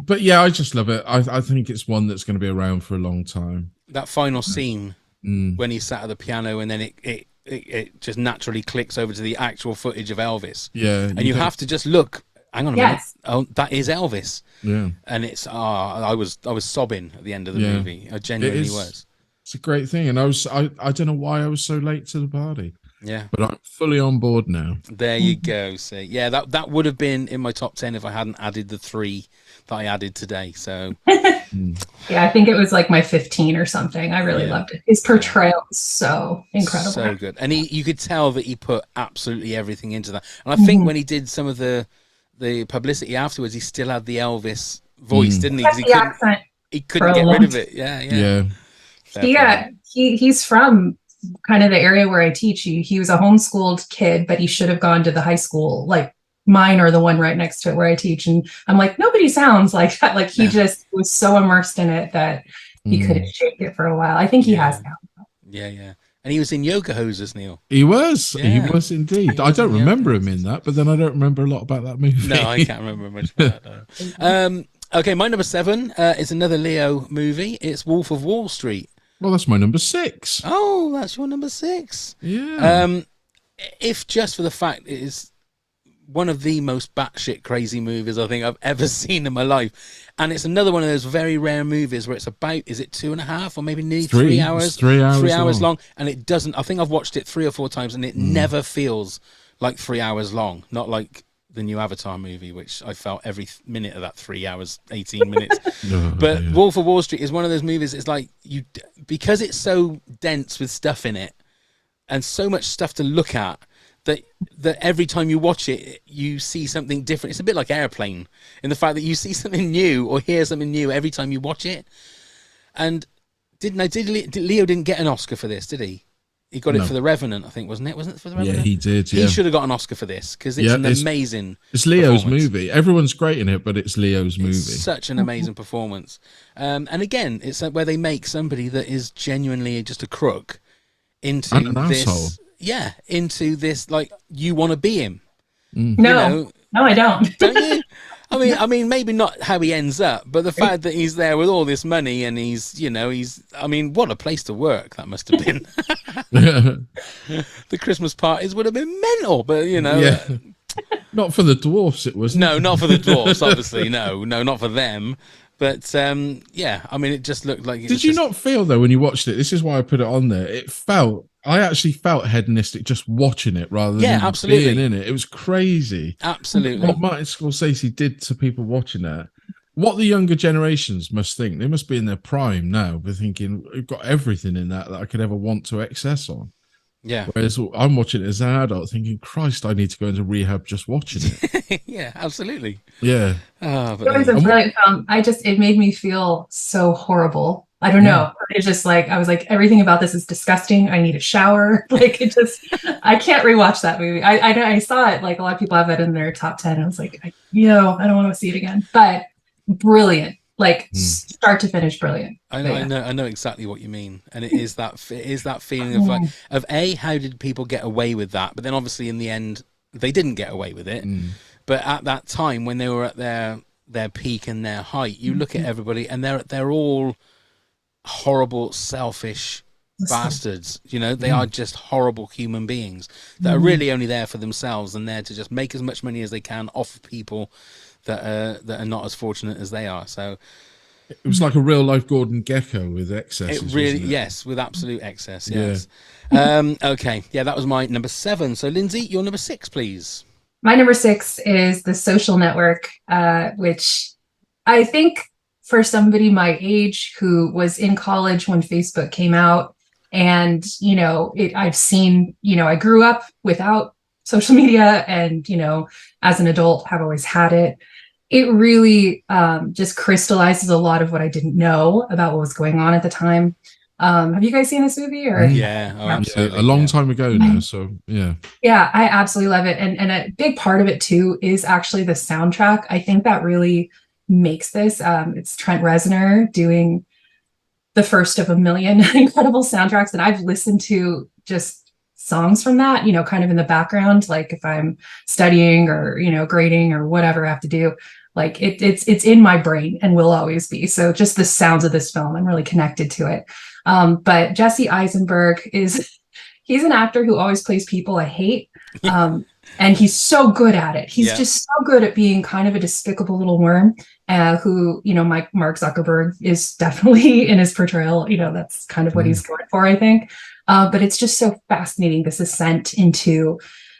But I just love it. I think it's one that's going to be around for a long time. That final scene when he sat at the piano and then it just naturally clicks over to the actual footage of Elvis. Yeah. And you have to just look. Hang on a minute. Oh, that is Elvis. Yeah. And it's I was sobbing at the end of the movie. I genuinely was. It's a great thing, and I don't know why I was so late to the party. Yeah. But I'm fully on board now. There you go. See, that would have been in my top 10 if I hadn't added the 3 that I added today. So I think it was like my 15 or something. I really loved it. His portrayal was so incredible. So good. And you could tell that he put absolutely everything into that. And I think when he did some of the publicity afterwards, he still had the Elvis voice, didn't he? 'Cause he couldn't get rid of it. Yeah. He's from kind of the area where I teach. He was a homeschooled kid, but he should have gone to the high school, like mine or the one right next to it where I teach. And I'm like, nobody sounds like that. Like he just was so immersed in it that he couldn't shake it for a while. I think he has now. Yeah. And he was in Yoga Hosers, Neil. He was. Yeah. He was indeed. I don't remember him in that, but then I don't remember a lot about that movie. No, I can't remember much about that. No. Okay, my number 7 is another Leo movie. It's Wolf of Wall Street. Well, that's my number 6. Oh, that's your number 6. Yeah. If just for the fact it is one of the most batshit crazy movies I think I've ever seen in my life. And it's another one of those very rare movies where it's about, is it 2.5 or maybe nearly 3 hours? It's 3 hours. 3 hours long. And it doesn't, I think I've watched it 3 or 4 times and it never feels like 3 hours long. Not like the new Avatar movie, which I felt every minute of that 3 hours, 18 minutes. But Wolf of Wall Street is one of those movies, it's like, because it's so dense with stuff in it and so much stuff to look at, that every time you watch it, you see something different. It's a bit like Airplane in the fact that you see something new or hear something new every time you watch it. And Leo didn't get an Oscar for this, did he? He got it for The Revenant, I think, wasn't it? Wasn't it for The Revenant? Yeah, he did. Yeah. He should have got an Oscar for this because it's an amazing. It's Leo's movie. Everyone's great in it, but it's Leo's movie. It's such an amazing performance. And again, it's where they make somebody that is genuinely just a crook into this. Asshole. Yeah, into this, like, you want to be him. No, I don't. Don't you? I mean, maybe not how he ends up, but the fact that he's there with all this money and he's, I mean, what a place to work that must have been. The Christmas parties would have been mental, but not for the dwarfs, it was. No, not for the dwarfs, obviously. No, not for them. But I mean, it just looked like. Did you not feel though when you watched it? This is why I put it on there. I actually felt hedonistic just watching it rather than absolutely. being in it. It was crazy. Absolutely. What Martin Scorsese did to people watching that. What the younger generations must think. They must be in their prime now. They're thinking, we've got everything in that I could ever want to excess on. Yeah. Whereas I'm watching it as an adult thinking, Christ, I need to go into rehab just watching it. Yeah, absolutely. Yeah. It was a brilliant film. It made me feel so horrible I don't know. It's just like, I was like, everything about this is disgusting. I need a shower. Like it just, I can't rewatch that movie. I saw it, like a lot of people have that in their top 10. I was like, I don't want to see it again, but brilliant, like start to finish, brilliant. I know exactly what you mean. And it is that feeling of like, how did people get away with that? But then obviously in the end, they didn't get away with it. But at that time when they were at their peak and their height, you look at everybody and they're all horrible, selfish bastards. You know, they are just horrible human beings that are really only there for themselves and there to just make as much money as they can off of people that are not as fortunate as they are. So it was like a real life Gordon Gekko with excesses. It really, wasn't it? yes, with absolute excess. Yes. Okay. Yeah, that was my number 7. So Lindsay, your number 6, please. My number 6 is The Social Network, which I think for somebody my age who was in college when Facebook came out, and, you know, I've seen, you know, I grew up without social media and, you know, as an adult have always had it. It really just crystallizes a lot of what I didn't know about what was going on at the time. Have you guys seen this movie? Or Yeah, absolutely. A long time ago now. So yeah. Yeah, I absolutely love it. And a big part of it too is actually the soundtrack. I think that really makes this. It's Trent Reznor doing the first of a million incredible soundtracks. And I've listened to just songs from that, you know, kind of in the background, like if I'm studying or, you know, grading or whatever I have to do. Like it's in my brain and will always be. So just the sounds of this film, I'm really connected to it. But Jesse Eisenberg he's an actor who always plays people I hate. And he's so good at it. He's just so good at being kind of a despicable little worm, who, you know, Mark Zuckerberg is definitely in his portrayal. You know, that's kind of what he's going for, I think. But it's just so fascinating, this ascent into,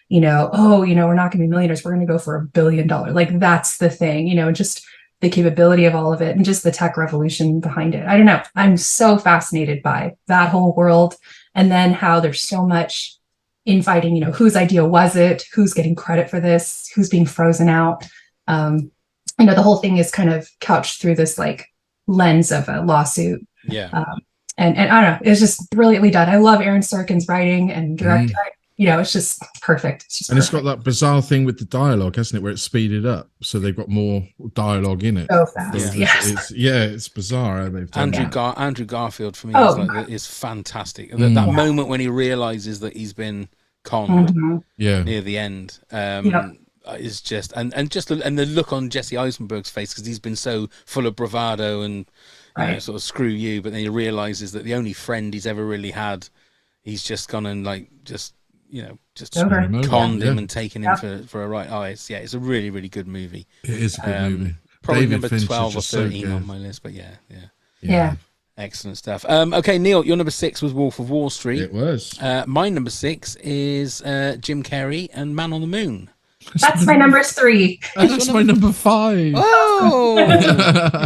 you know, we're not going to be millionaires. We're going to go for $1 billion. Like that's the thing, you know, just the capability of all of it and just the tech revolution behind it. I don't know. I'm so fascinated by that whole world. And then how there's so much infighting, you know, whose idea was it? Who's getting credit for this? Who's being frozen out? You know, the whole thing is kind of couched through this like lens of a lawsuit. Yeah. And I don't know, it's just brilliantly done. I love Aaron Sorkin's writing and directing. You know, it's just perfect. It's just It's got that bizarre thing with the dialogue, hasn't it, where it's speeded up, so they've got more dialogue in it. So fast, it's bizarre how they've done Andrew Garfield for me is fantastic. That moment when he realizes that he's been conned near the end is just and the look on Jesse Eisenberg's face, because he's been so full of bravado and you know, sort of screw you, but then he realizes that the only friend he's ever really had, he's just gone and like just conned him and taken him for a right. It's a really, really good movie. It is a good movie. Probably David number Fincher 12 or 13 so on my list, but yeah. Excellent stuff. Okay, Neil, your number 6 was Wolf of Wall Street. It was. My number 6 is Jim Carrey and Man on the Moon. That's my number 3. That's my number 5. Oh,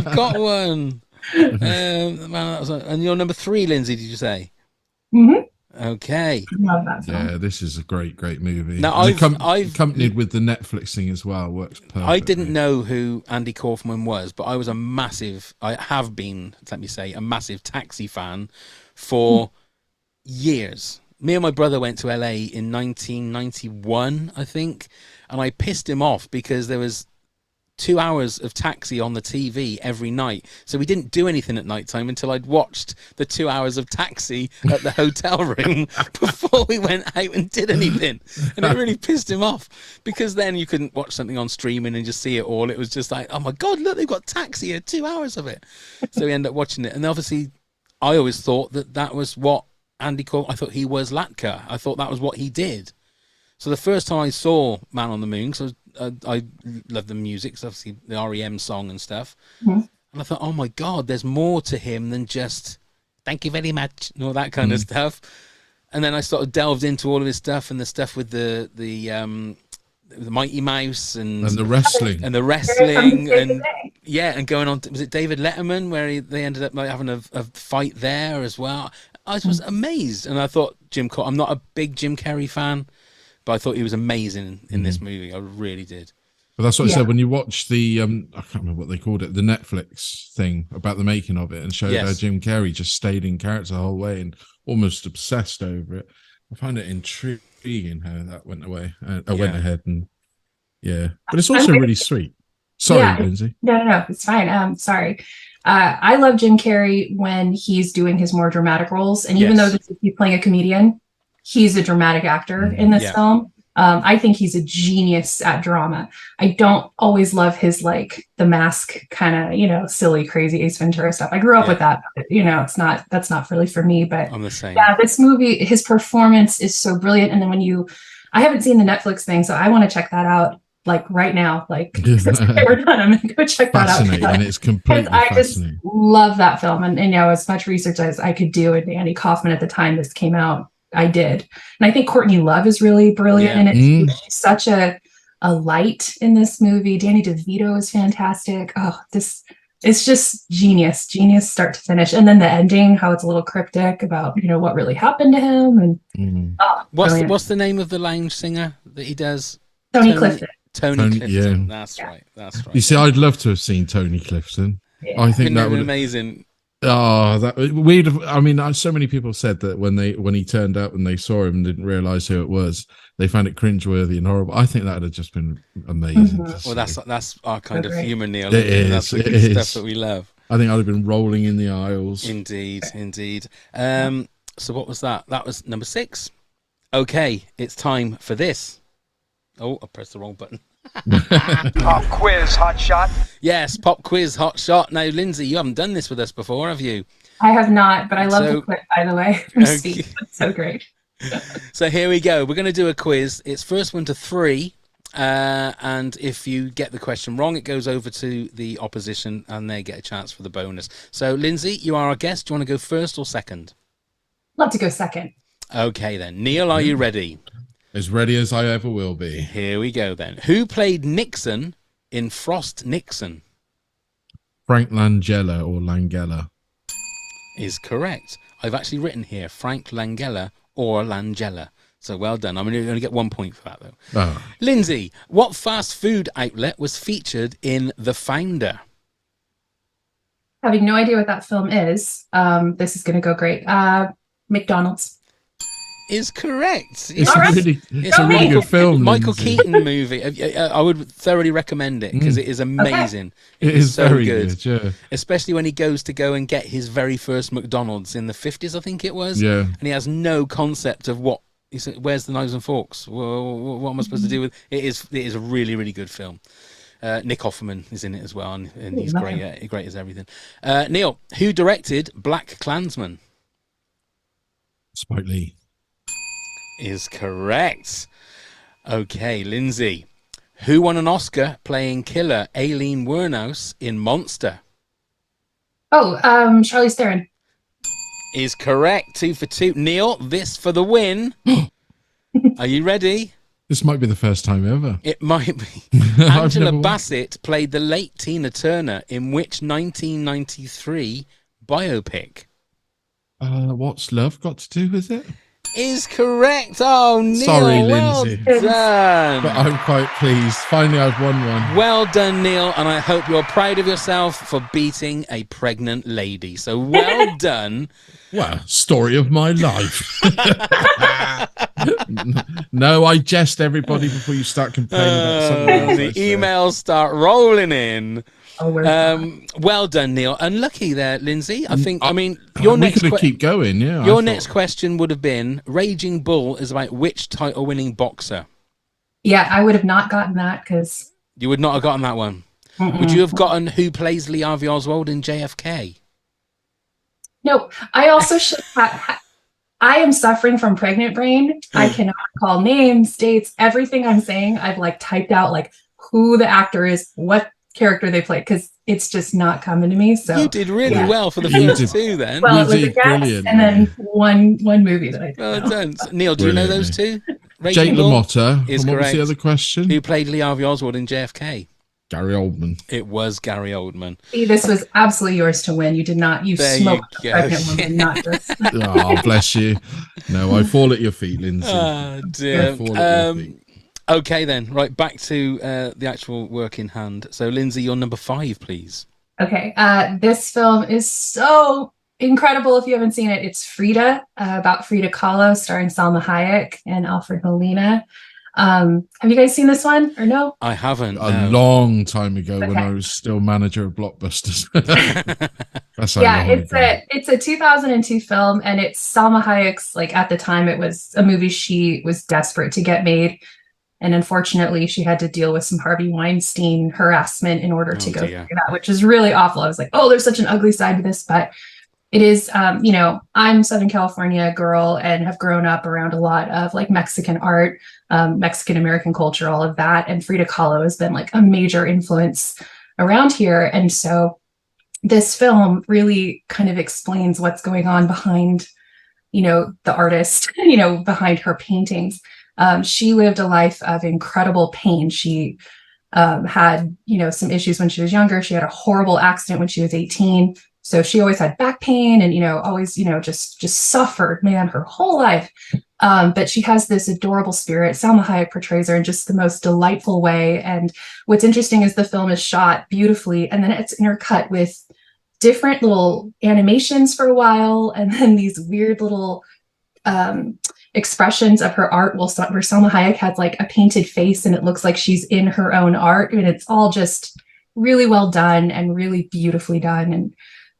you've got one. And your number 3, Lindsay, did you say? Okay. Love that film. Yeah, this is a great movie. Now, I've accompanied with the Netflix thing as well. Works perfectly. I didn't know who Andy Kaufman was, but I have been, let me say, a massive Taxi fan for years. Me and my brother went to LA in 1991, I think, and I pissed him off because there was 2 hours of Taxi on the TV every night. So we didn't do anything at nighttime until I'd watched the 2 hours of Taxi at the hotel room before we went out and did anything. And it really pissed him off, because then you couldn't watch something on streaming and just see it all. It was just like, oh my God, look, they've got Taxi here, 2 hours of it. So we ended up watching it. And obviously I always thought that was what Andy called, I thought he was Latka. I thought that was what he did. So the first time I saw Man on the Moon, because I love the music, because obviously the REM song and stuff. And I thought, oh my God, there's more to him than just thank you very much and all that kind of stuff. And then I sort of delved into all of his stuff and the stuff with the Mighty Mouse and the wrestling and and going on was it David Letterman, where they ended up like having a fight there as well. I was amazed, and I thought I'm not a big Jim Carrey fan, but I thought he was amazing in this movie. I really did. But that's what I Yeah. said when you watch the I can't remember what they called it, the Netflix thing about the making of it, and showed how Yes. Jim Carrey just stayed in character the whole way and almost obsessed over it. I find it intriguing how that went away. I went ahead and but it's also really sweet. Sorry, Lindsay. No, it's fine. Sorry. I love Jim Carrey when he's doing his more dramatic roles, and even though he's playing a comedian, he's a dramatic actor in this film. I think he's a genius at drama. I don't always love his like The Mask kind of, silly, crazy Ace Ventura stuff. I grew up with that. That's not really for me, but I'm the same. Yeah, this movie, his performance is so brilliant. And then I haven't seen the Netflix thing, so I want to check that out like right now. Like since we're done, I'm gonna go check that out. Fascinating. It's completely I just fascinating. love that film. And as much research as I could do, and Andy Kaufman at the time this came out, I did. And I think Courtney Love is really brilliant in it. She's such a light in this movie. Danny DeVito is fantastic. Oh, it's just genius start to finish. And then the ending, how it's a little cryptic about, what really happened to him. And what's the name of the lounge singer that he does? Tony Clifton. Tony Clifton. Yeah. That's right. You see, I'd love to have seen Tony Clifton. Yeah. I think that would be amazing. Oh, that we'd have. I mean, so many people said that when he turned up and they saw him and didn't realize who it was, they found it cringeworthy and horrible. I think that would have just been amazing. Well, that's our kind of humor, Neil. It is. That's the good stuff that we love. I think I'd have been rolling in the aisles. Indeed. So what was that? That was number 6. Okay, it's time for this. Oh, I pressed the wrong button. Pop quiz, hot shot. Yes, pop quiz, hot shot. Now, Lindsay, you haven't done this with us before, have you? I have not, but I love the clip, by the way. Steve. It's so great. So here we go. We're going to do a quiz. It's first one to 3. And if you get the question wrong, it goes over to the opposition and they get a chance for the bonus. So, Lindsay, you are our guest. Do you want to go first or second? Love to go second. Okay, then. Neil, are you ready? As ready as I ever will be. Here we go, then. Who played Nixon in Frost Nixon? Frank Langella or Langella. Is correct. I've actually written here Frank Langella or Langella. So well done. I'm going to get 1 point for that, though. Oh. Lindsay, what fast food outlet was featured in The Founder? Having no idea what that film is, this is going to go great. McDonald's. Is correct. It's a really good film. Michael Lindsay. Keaton movie. I would thoroughly recommend it because it is amazing. Okay. It is so very good. yeah. Especially when he goes to go and get his very first McDonald's in the 50s, I think it was. Yeah. And he has no concept of what. He said, "Where's the knives and forks? Well, what am I supposed to do with it?" It is a really, really good film. Nick Offerman is in it as well, and he's great. Great as everything. Neil, who directed Black Klansman? Spike Lee. Is correct. Okay, Lindsay. Who won an Oscar playing killer Aileen Wuornos in Monster? Oh, Charlize Theron. Is correct. 2 for 2. Neil, this for the win. Are you ready? This might be the first time ever. It might be. Angela Bassett played the late Tina Turner in which 1993 biopic? What's love got to do with it? Is correct. Oh, Neil, Sorry, well Lindsay. done. But I'm quite pleased. Finally, I've won one. Well done, Neil, and I hope you're proud of yourself for beating a pregnant lady. So well done. Well, story of my life. No, I jest everybody before you start complaining about something else. The emails start rolling in. Oh, well done, Neil. Unlucky there, Lindsay. I mean, your next keep going. Yeah. Your next question would have been: Raging Bull is about which title-winning boxer? Yeah, I would have not gotten that because you would not have gotten that one. Would you have gotten who plays Lee Harvey Oswald in JFK? No, I also should have. I am suffering from pregnant brain. I cannot recall names, dates, everything I'm saying. I've typed out who the actor is, what character they played, because it's just not coming to me. So you did really well for the first 2 then. Well, it was a guess, and then one movie that I did. Well done. Neil, do you know those 2? Jake LaMotta. Is what correct. was the other question? Who played Lee Harvey Oswald in JFK? Gary Oldman. It was Gary Oldman. See, this was absolutely yours to win. You did not. You there smoked you the pregnant woman, not just. Oh, bless you. No, I fall at your feet, Lindsay. Oh, dear. Okay, then. Right, back to the actual work in hand. So, Lindsay, your number 5, please. Okay, this film is so incredible if you haven't seen it. It's Frida, about Frida Kahlo, starring Salma Hayek and Alfred Molina. Have you guys seen this one or no? I haven't. A long time ago when I was still manager of Blockbusters. That's how long ago. It's a 2002 film, and it's Salma Hayek's, like, at the time it was a movie she was desperate to get made. And unfortunately, she had to deal with some Harvey Weinstein harassment in order to go through that, which is really awful. I was like, oh, there's such an ugly side to this. But it is, you know, I'm Southern California girl and have grown up around a lot of like Mexican art, Mexican American culture, all of that. And Frida Kahlo has been like a major influence around here. And so this film really kind of explains what's going on behind, you know, the artist, you know, behind her paintings. She lived a life of incredible pain. She had, you know, some issues when she was younger. She had a horrible accident when she was 18. So she always had back pain and, you know, always, you know, just suffered, man, her whole life. But she has this adorable spirit. Salma Hayek portrays her in just the most delightful way. And what's interesting is the film is shot beautifully, and then it's intercut with different little animations for a while, and then these weird little expressions of her art where Salma Hayek has like a painted face and it looks like she's in her own art. I mean, it's all just really well done and really beautifully done. And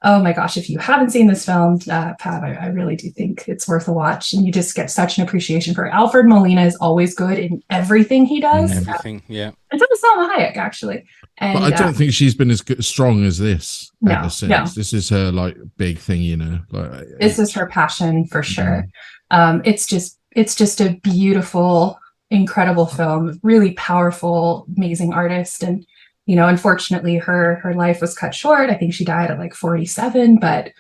oh my gosh, if you haven't seen this film, Pav, I really do think it's worth a watch. And you just get such an appreciation for it. Alfred Molina is always good in everything he does. Everything, yeah. And so is Salma Hayek, actually. And, but I don't think she's been as strong as this ever since. No. This is her like big thing, you know. Like this is her passion for sure. It's just a beautiful, incredible film, really powerful, amazing artist. And, you know, unfortunately her life was cut short. I think she died at like 47, but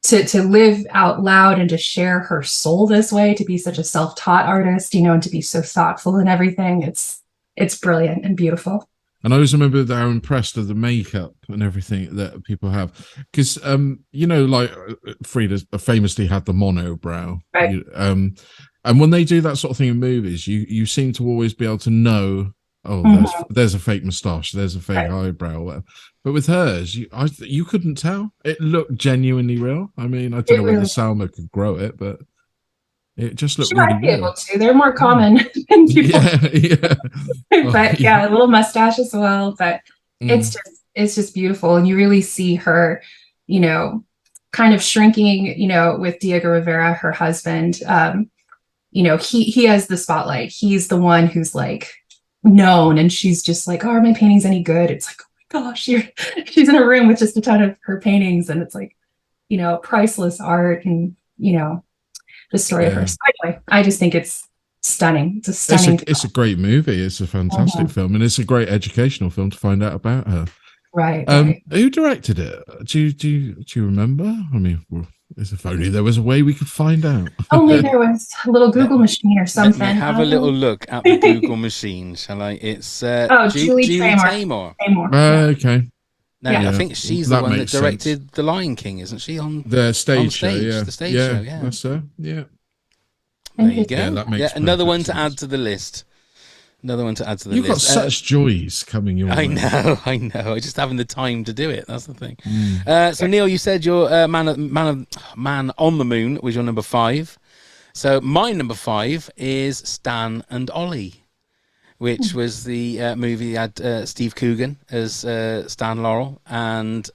to live out loud and to share her soul this way, to be such a self-taught artist, you know, and to be so thoughtful and everything, it's brilliant and beautiful. And I always remember that I'm impressed of the makeup and everything that people have. Because, you know, like Frida famously had the monobrow. Right. And when they do that sort of thing in movies, you seem to always be able to know, there's a fake moustache, there's a fake eyebrow. Whatever. But with hers, you couldn't tell. It looked genuinely real. I mean, I don't know whether Salma could grow it, but it just looked really be able to. They're more common than people. Yeah. But yeah, a little mustache as well. But it's just beautiful. And you really see her, you know, kind of shrinking, you know, with Diego Rivera, her husband. You know, he has the spotlight. He's the one who's like known, and she's just like, oh, are my paintings any good? It's like, oh my gosh, she's in a room with just a ton of her paintings, and it's like, you know, priceless art, and, you know, the story of her. So anyway, I just think it's stunning. It's a stunning. It's a great movie. It's a fantastic film, and it's a great educational film to find out about her. Right. Who directed it? Do you remember? I mean, if only there was a way we could find out. Only there was a little Google machine or something. Let me have a little look at the Google machine, shall I? It's Julie Taymor. Okay. No, yeah. I think she's the one that directed The Lion King, isn't she? On the stage show, yeah. The stage show, yeah. That's her, yeah. There you go. Yeah, that makes another one to sense. add to the list. Another one to add to the You've list. You've got such joys coming your way. I know. I just having the time to do it. That's the thing. So Neil, you said your Man on the Moon was your number 5. So my number 5 is Stan and Ollie, which was the movie that had Steve Coogan as Stan Laurel and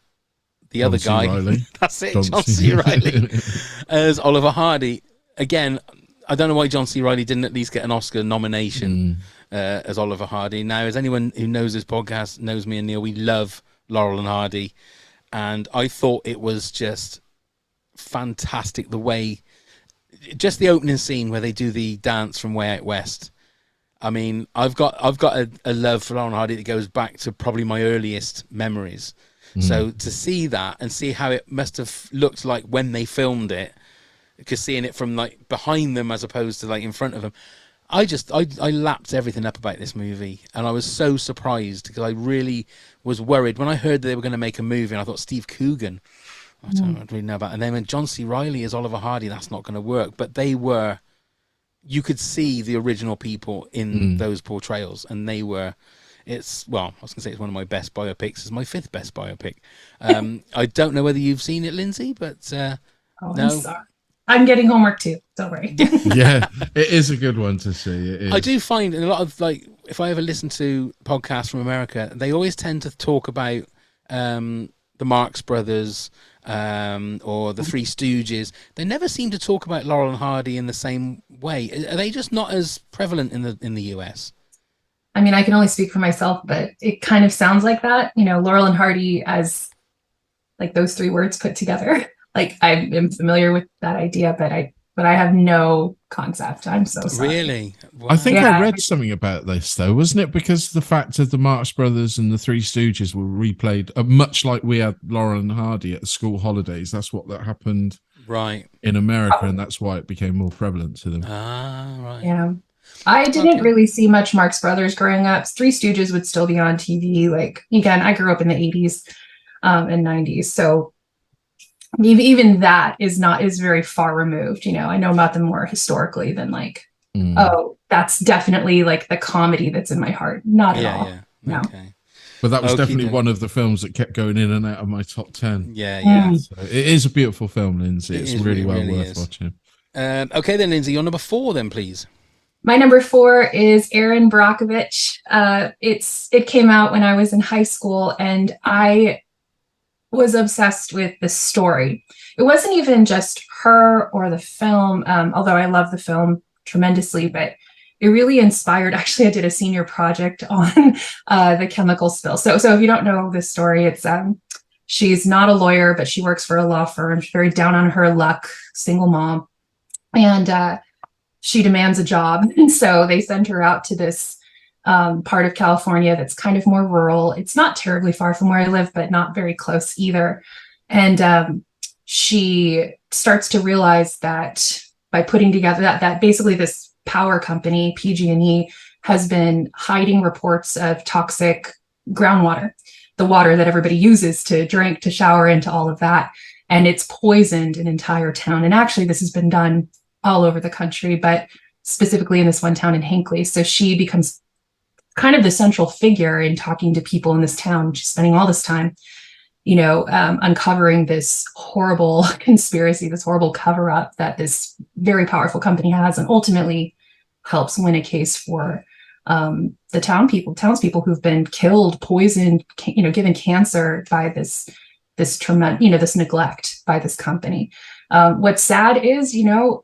the other guy. Riley. That's it, John C. Reilly as Oliver Hardy. Again, I don't know why John C. Reilly didn't at least get an Oscar nomination as Oliver Hardy. Now, as anyone who knows this podcast knows me and Neil, we love Laurel and Hardy. And I thought it was just fantastic the way, just the opening scene where they do the dance from Way Out West. I mean, I've got a love for Laurel and Hardy that goes back to probably my earliest memories. So to see that and see how it must have looked like when they filmed it, because seeing it from like behind them as opposed to like in front of them, I lapped everything up about this movie, and I was so surprised because I really was worried when I heard that they were going to make a movie, and I thought Steve Coogan, I don't really know about, and then when John C. Reilly as Oliver Hardy, that's not going to work. But they were you could see the original people in those portrayals, and they were. I was going to say it's one of my best biopics. It's my 5th best biopic. I don't know whether you've seen it, Lindsay, but no. I'm sorry. I'm getting homework too. Don't worry. Yeah, it is a good one to see. It is. I do find in a lot of, like, if I ever listen to podcasts from America, they always tend to talk about the Marx Brothers or the Three Stooges. They never seem to talk about Laurel and Hardy in the same way. Are they just not as prevalent in the US? I mean, I can only speak for myself, but it kind of sounds like that. Laurel and Hardy as like those 3 words put together. Like, I am familiar with that idea, but I have no concept. I'm so sorry. Really? Wow. I think I read something about this, though, wasn't it? Because the fact of the Marx Brothers and the Three Stooges were replayed, much like we had Laurel and Hardy at school holidays. That's what that happened in America, and that's why it became more prevalent to them. Ah, right. Yeah. I didn't really see much Marx Brothers growing up. Three Stooges would still be on TV. Like, again, I grew up in the 80s and 90s. So even that is very far removed. I know about them more historically than like, oh, that's definitely like the comedy that's in my heart. Not at all. No. Okay. But that was definitely one of the films that kept going in and out of my top 10. Yeah. So it is a beautiful film, Lindsay. It's really worth watching. Okay, then, Lindsay, your number 4, then, please. My number 4 is Erin Brockovich. It came out when I was in high school, and I was obsessed with the story. It wasn't even just her or the film, although I love the film tremendously, but it really inspired. Actually, I did a senior project on the chemical spill. So if you don't know this story, it's she's not a lawyer, but she works for a law firm. She's very down on her luck, single mom, and she demands a job. And so they send her out to this part of California that's kind of more rural. It's not terribly far from where I live, but not very close either. And she starts to realize that by putting together that basically this power company, PG&E, has been hiding reports of toxic groundwater, the water that everybody uses to drink, to shower, and to all of that. And it's poisoned an entire town. And actually, this has been done all over the country, but specifically in this one town in Hinckley. So she becomes kind of the central figure in talking to people in this town. She's spending all this time, uncovering this horrible conspiracy, this horrible cover-up that this very powerful company has, and ultimately helps win a case for the townspeople who've been killed, poisoned, given cancer by this tremendous, this neglect by this company. What's sad is, in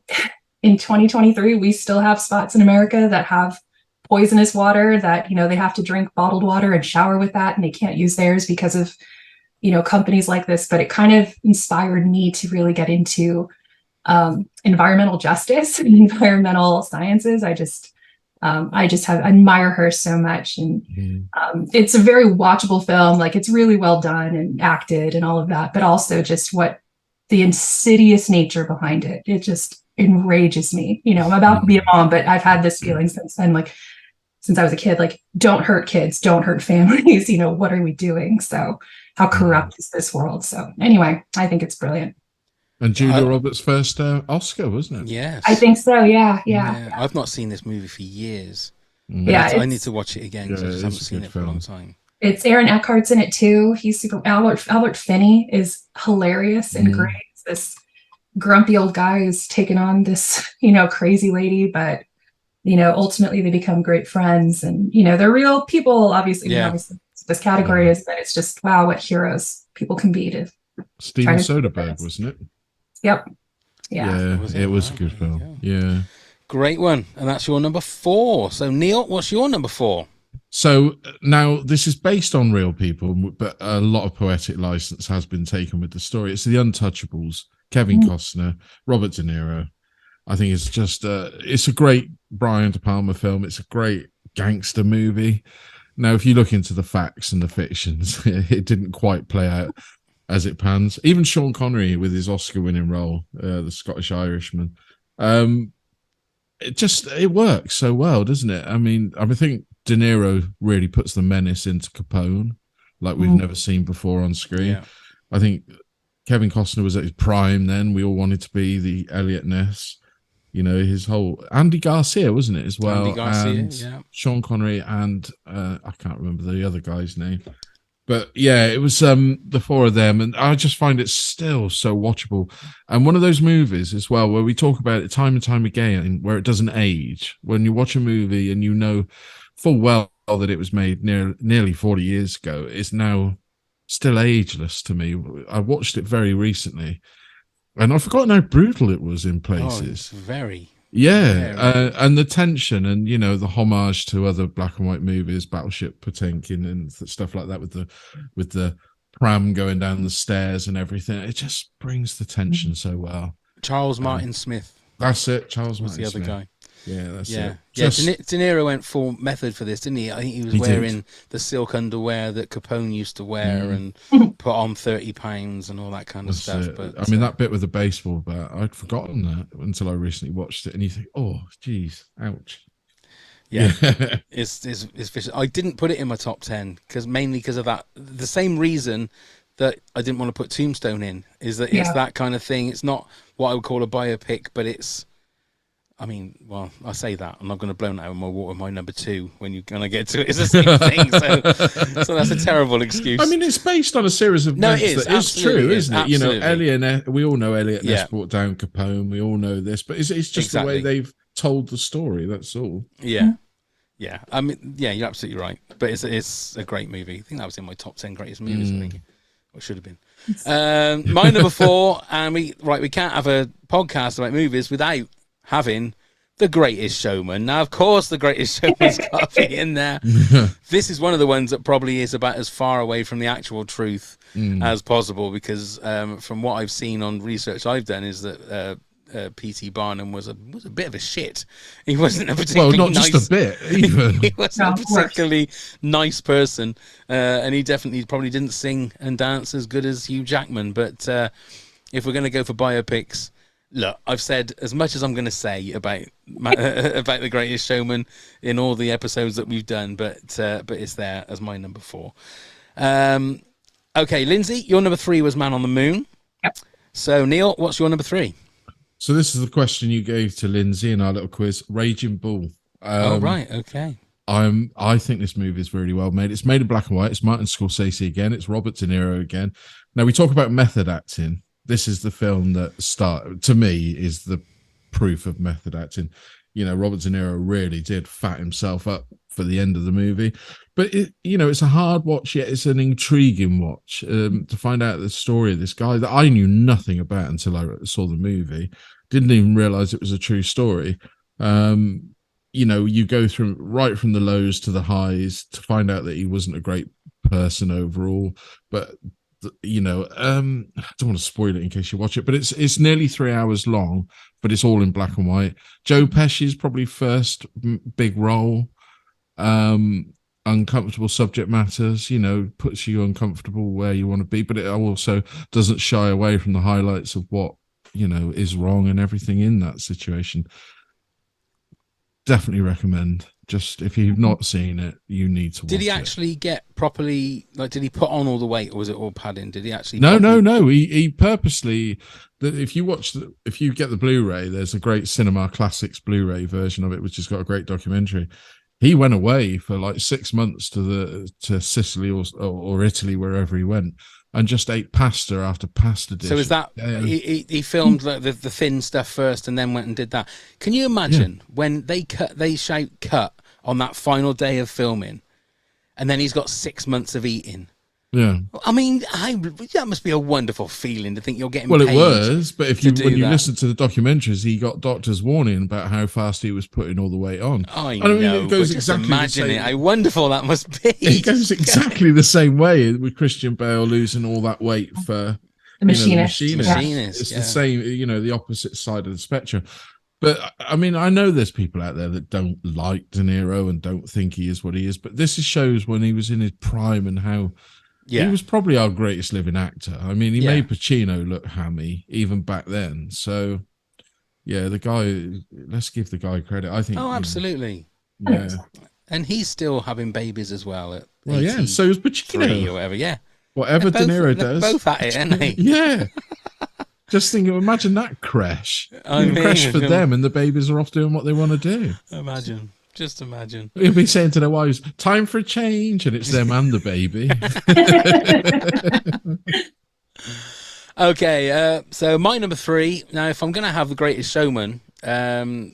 2023, we still have spots in America that have poisonous water that, they have to drink bottled water and shower with that, and they can't use theirs because of, companies like this. But it kind of inspired me to really get into environmental justice and environmental sciences. I just admire her so much. And it's a very watchable film. Like, it's really well done and acted and all of that, but also just what the insidious nature behind it. It just enrages me. I'm about to be a mom, but I've had this feeling since then, like since I was a kid, like, don't hurt kids, don't hurt families. What are we doing? So how corrupt is this world? So anyway, I think it's brilliant. And Julia Roberts' first Oscar, wasn't it? Yes. I think so. Yeah. I've not seen this movie for years. Yeah. I need to watch it again because I just haven't seen it for a long time. It's Aaron Eckhart's in it too. He's super. Albert Finney is hilarious and great. It's this grumpy old guy who's taken on this, crazy lady, but ultimately they become great friends, and they're real people. Obviously, this category is, but it's just, wow, what heroes people can be. To Steven Soderbergh, wasn't it? Yep. Yeah, it was a good film. Yeah, great one. And that's your number 4. So Neil, what's your number 4? So now this is based on real people, but a lot of poetic license has been taken with the story. It's The Untouchables. Kevin Costner, Robert De Niro. I think it's just it's a great Brian De Palma film. It's a great gangster movie. Now, if you look into the facts and the fictions, it didn't quite play out as it pans. Even Sean Connery with his Oscar-winning role, the Scottish Irishman, it works so well, doesn't it? I think De Niro really puts the menace into Capone like we've never seen before on screen. Yeah. I think Kevin Costner was at his prime then. We all wanted to be the Elliot Ness. You know, his whole Andy Garcia, wasn't it, as well? Andy Garcia, and yeah. Sean Connery and I can't remember the other guy's name. But yeah, it was the four of them, and I just find it still so watchable. And one of those movies as well, where we talk about it time and time again, where it doesn't age. When you watch a movie and you know full well that it was made nearly 40 years ago, it's now still ageless to me. I watched it very recently, and I've forgotten how brutal it was in places. Oh, it's very. Yeah, and the tension, and you know, the homage to other black and white movies, Battleship Potemkin and stuff like that, with the pram going down the stairs and everything. It just brings the tension so well. Charles Martin Smith. That's it. Charles was Martin the other Smith. guy. Yeah, that's yeah. it. Yeah, De Niro went full method for this, didn't he? I think he was wearing the silk underwear that Capone used to wear and put on 30 pounds and all that kind of stuff. But I mean, that bit with the baseball bat, I'd forgotten that until I recently watched it, and you think, oh, geez, ouch. Yeah, it's vicious. I didn't put it in my top 10 mainly because of that. The same reason that I didn't want to put Tombstone in is that it's that kind of thing. It's not what I would call a biopic, but it's. I mean, well, I say that. I'm not going to blow that out of my water. My number 2, when you're going to get to it, it's the same thing. So that's a terrible excuse. I mean, it's based on a series of events that is true, isn't it? Absolutely. You know, Elliot. We all know Elliot Ness brought down Capone. We all know this, but it's just the way they've told the story. That's all. Yeah, yeah. I mean, yeah, you're absolutely right. But it's a great movie. I think that was in my top 10 greatest movies. I think. Or should have been. My number 4, and we can't have a podcast about movies without having The Greatest Showman. Now, of course, The Greatest Showman's got to be in there. This is one of the ones that probably is about as far away from the actual truth as possible, because from what I've seen on research I've done is that P.T. Barnum was a bit of a shit. He wasn't a particularly just a bit, even. He wasn't a particularly nice person, and he definitely probably didn't sing and dance as good as Hugh Jackman. But if we're going to go for biopics, look, I've said as much as I'm going to say about The Greatest Showman in all the episodes that we've done, but it's there as my number 4. Okay, Lindsay, your number 3 was Man on the Moon. Yep. So, Neil, what's your number 3? So this is the question you gave to Lindsay in our little quiz, Raging Bull. Oh, right, okay. I think this movie is really well made. It's made in black and white. It's Martin Scorsese again. It's Robert De Niro again. Now, we talk about method acting. This is the film that to me, is the proof of method acting. You know, Robert De Niro really did fat himself up for the end of the movie. But, it's a hard watch, yet it's an intriguing watch to find out the story of this guy that I knew nothing about until I saw the movie. Didn't even realize it was a true story. You go through right from the lows to the highs to find out that he wasn't a great person overall. But I don't want to spoil it in case you watch it, but it's nearly 3 hours long, but it's all in black and white. Joe Pesci's probably first big role. Uncomfortable subject matters, puts you uncomfortable where you want to be, but it also doesn't shy away from the highlights of what is wrong and everything in that situation. Definitely recommend. Just if you've not seen it, you need to watch it. Did he actually get properly, did he put on all the weight, or was it all padding? Did he actually? No. He purposely, if you get the Blu-ray, there's a great Cinema Classics Blu-ray version of it, which has got a great documentary. He went away for 6 months to Sicily or Italy, wherever he went, and just ate pasta after pasta dish. So is that he filmed the thin stuff first and then went and did that? Can you imagine when they shout cut on that final day of filming, and then he's got 6 months of eating? Yeah, I mean, that must be a wonderful feeling to think you're getting. Well, paid it was, but when you that. listen to the documentaries, he got doctors warning about how fast he was putting all the weight on. I know. It goes exactly imagine it. How wonderful that must be. It goes exactly the same way with Christian Bale losing all that weight for the machinist. It's the same, the opposite side of the spectrum. But I mean, I know there's people out there that don't like De Niro and don't think he is what he is, but this shows when he was in his prime and how. Yeah. He was probably our greatest living actor. I mean, he made Pacino look hammy even back then. So, the guy, let's give the guy credit. I think. Oh, absolutely. Yeah. And he's still having babies as well. So is Pacino. Or whatever, yeah. Whatever De Niro does. They're both at it, aren't they? Yeah. Just think, imagine that crash. I mean, Crash for them, and the babies are off doing what they want to do. Imagine. Just imagine. You'll be saying to their wives, time for a change, and it's them and the baby. Okay, so my number 3. Now, if I'm going to have The Greatest Showman,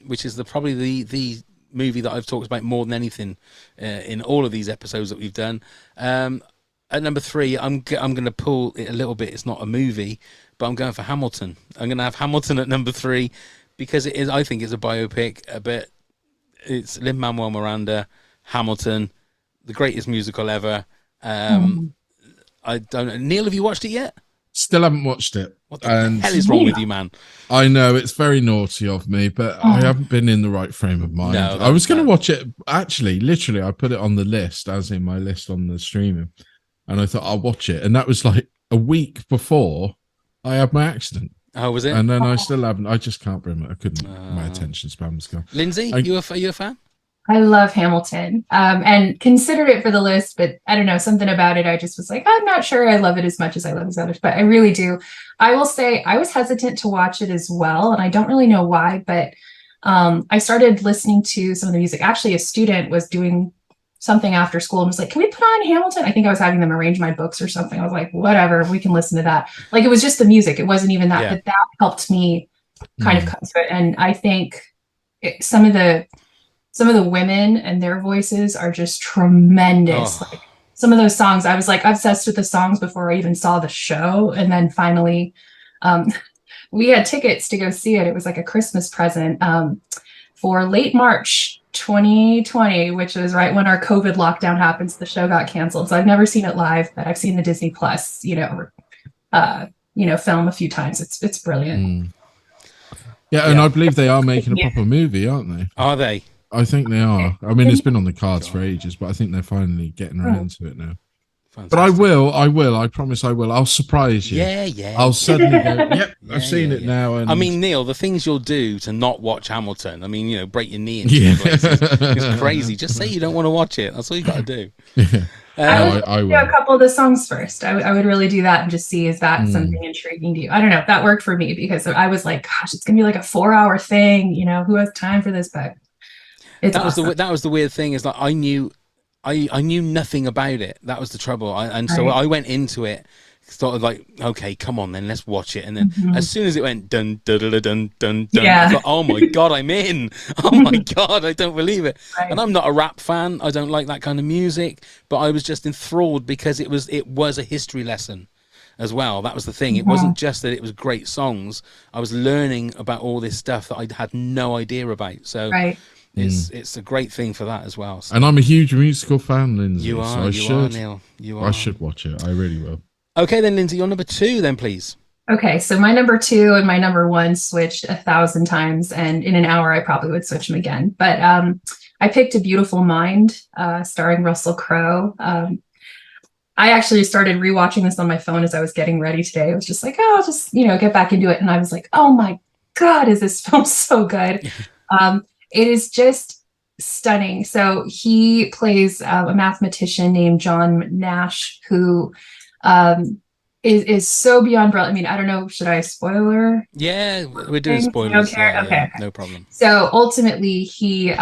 which is probably the movie that I've talked about more than anything in all of these episodes that we've done, at number 3, I'm going to pull it a little bit. It's not a movie, but I'm going for Hamilton. I'm going to have Hamilton at number 3 because it is. I think it's a biopic, but it's Lin-Manuel Miranda, Hamilton, the greatest musical ever. I don't. Neil, have you watched it yet? Still haven't watched it. What the hell is wrong with you, man? I know it's very naughty of me, but I haven't been in the right frame of mind. No, I was going to watch it. Actually, literally, I put it on the list, as in my list on the streaming, and I thought I'll watch it. And that was like a week before I had my accident. Oh, was it? And then I still haven't. I just can't bring it. I couldn't. My attention span's gone. Lindsay, are you a fan? I love Hamilton, and considered it for the list, but I don't know, something about it. I just was like, I'm not sure I love it as much as I love his others, but I really do. I will say I was hesitant to watch it as well, and I don't really know why, but I started listening to some of the music. Actually, a student was doing something after school and was like, can we put on Hamilton? I think I was having them arrange my books or something. I was like, whatever, we can listen to that. Like, it was just the music. It wasn't even that, but that helped me kind of come to it. And I think some of the women and their voices are just tremendous. Like, some of those songs, I was like obsessed with the songs before I even saw the show. And then finally, we had tickets to go see it. It was like a Christmas present for late March 2020, which was right when our COVID lockdown happened. So the show got canceled. So I've never seen it live, but I've seen the Disney Plus, film a few times. It's brilliant. Yeah, and I believe they are making a proper movie, aren't they? Are they? I think they are. I mean, it's been on the cards for ages, but I think they're finally getting around to it now. Fantastic. But I will. I promise I will. I'll surprise you. Yeah. I'll suddenly go, yep, I've seen it now. And I mean, Neil, the things you'll do to not watch Hamilton, I mean, break your knee into places. It's crazy. Just say you don't want to watch it. That's all you got to do. I will do a couple of the songs first. I would really do that and just see, is that something intriguing to you? I don't know. That worked for me because I was like, gosh, it's going to be like a 4-hour thing. Who has time for this? But it's awesome. That was the weird thing, is that I knew nothing about it. That was the trouble. So I went into it sort of like, okay, come on then, let's watch it. And then as soon as it went dun dun dun dun dun dun, I was like, oh my god, I'm in. Oh my god, I don't believe it. And I'm not a rap fan. I don't like that kind of music, but I was just enthralled because it was a history lesson as well. That was the thing. It wasn't just that it was great songs. I was learning about all this stuff that I had no idea about. So it's a great thing for that as well. So. And I'm a huge musical fan, Lindsay. You are, Neil. You are. I should watch it. I really will. Okay, then, Lindsay, your number 2, then, please. Okay, so my number 2 and my number 1 switched 1,000 times, and in an hour I probably would switch them again. But I picked A Beautiful Mind, starring Russell Crowe. I actually started rewatching this on my phone as I was getting ready today. I was just like, I'll just get back into it, and I was like, oh my god, is this film so good? It is just stunning. So he plays a mathematician named John Nash, who is so beyond brilliant. I mean, I don't know, should I spoiler? Yeah, we're doing spoilers. Okay. No problem. So ultimately he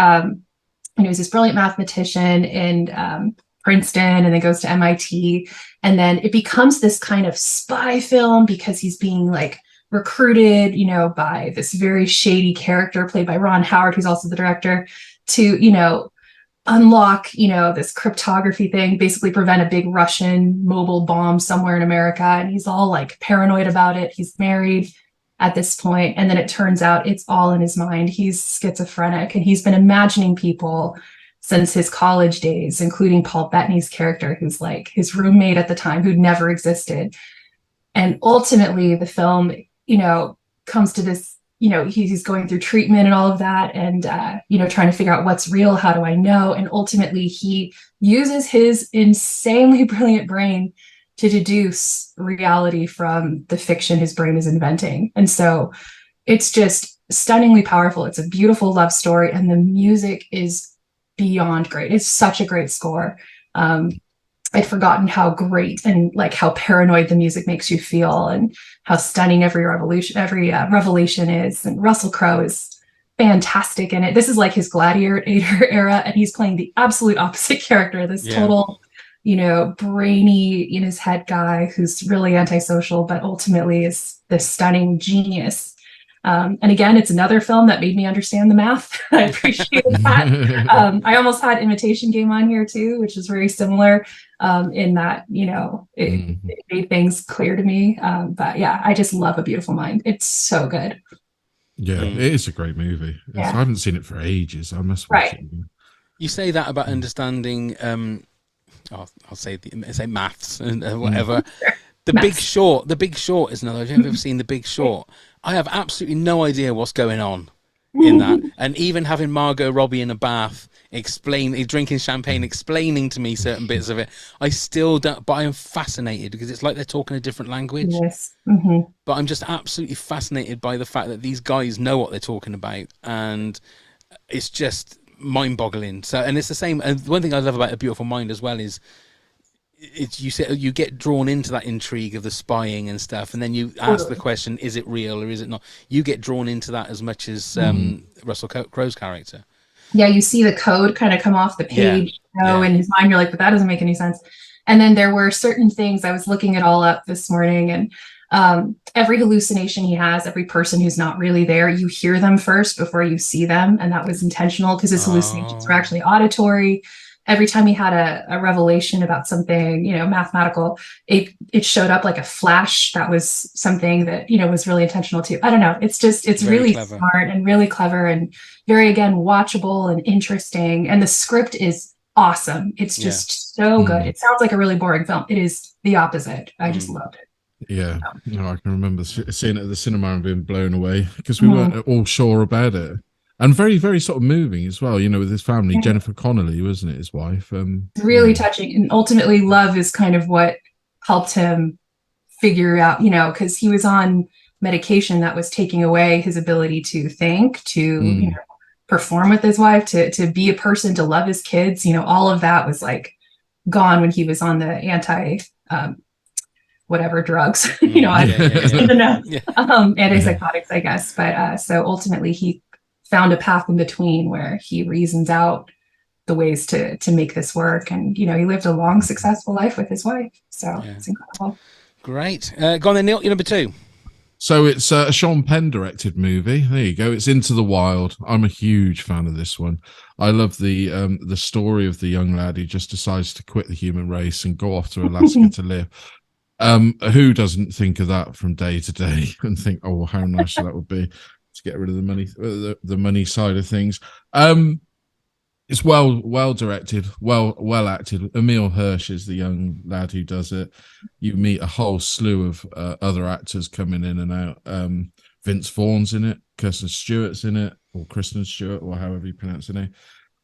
he's this brilliant mathematician in Princeton, and then goes to MIT, and then it becomes this kind of spy film because he's being like recruited, by this very shady character played by Ron Howard, who's also the director, to, unlock, this cryptography thing, basically prevent a big Russian mobile bomb somewhere in America. And he's all like paranoid about it. He's married at this point. And then it turns out it's all in his mind. He's schizophrenic, and he's been imagining people since his college days, including Paul Bettany's character, who's like his roommate at the time, who'd never existed. And ultimately the film, comes to this, he's going through treatment and all of that, and, trying to figure out what's real, how do I know? And ultimately he uses his insanely brilliant brain to deduce reality from the fiction his brain is inventing. And so it's just stunningly powerful. It's a beautiful love story, and the music is beyond great. It's such a great score. I'd forgotten how great and like how paranoid the music makes you feel, and how stunning every revelation is. And Russell Crowe is fantastic in it. This is like his Gladiator era, and he's playing the absolute opposite character. This total, brainy in his head guy who's really antisocial, but ultimately is this stunning genius. And again, it's another film that made me understand the math. I appreciate that. I almost had Imitation Game on here too, which is very similar in that, it made things clear to me. But yeah, I just love A Beautiful Mind. It's so good. Yeah, it is a great movie. I haven't seen it for ages. I must watch it again. You say that about understanding, I'll say maths and whatever. The Big Short. The Big Short is another. Have you ever seen The Big Short? I have absolutely no idea what's going on in that. And even having Margot Robbie in a bath, drinking champagne, explaining to me certain bits of it, I still don't. But I am fascinated because it's like they're talking a different language. Yes. But I'm just absolutely fascinated by the fact that these guys know what they're talking about, and it's just mind-boggling. So, and it's the same. And one thing I love about A Beautiful Mind as well is, you get drawn into that intrigue of the spying and stuff, and then you ask the question, is it real or is it not? You get drawn into that as much as Russell Crowe's character. Yeah, you see the code kind of come off the page, in his mind. You're like, but that doesn't make any sense. And then there were certain things, I was looking it all up this morning, and every hallucination he has, every person who's not really there, you hear them first before you see them. And that was intentional because his hallucinations were actually auditory. Every time he had a revelation about something, mathematical, it showed up like a flash. That was something that, was really intentional too. I don't know. It's really clever. Smart and really clever and very, again, watchable and interesting. And the script is awesome. It's just so good. It sounds like a really boring film. It is the opposite. I just loved it. Yeah. I can remember seeing it at the cinema and being blown away because we weren't all sure about it. And very, very sort of moving as well, with his family. Jennifer Connelly, wasn't it, his wife? Really touching. And ultimately, love is kind of what helped him figure out, because he was on medication that was taking away his ability to think, to perform with his wife, to be a person, to love his kids. All of that was like gone when he was on the whatever drugs, I don't even know, antipsychotics, I guess. But so ultimately, he found a path in between where he reasons out the ways to make this work. And, he lived a long, successful life with his wife. So it's incredible. Great. Go on then, Neil, your number 2. So it's a Sean Penn directed movie. There you go. It's Into the Wild. I'm a huge fan of this one. I love the story of the young lad who just decides to quit the human race and go off to Alaska to live. Who doesn't think of that from day to day and think, oh, how nice that would be to get rid of the money side of things. It's well directed, well acted. Emil Hirsch is the young lad who does it. You meet a whole slew of other actors coming in and out. Vince Vaughn's in it, Kristen Stewart's in it, or Kristen Stewart, or however you pronounce her name,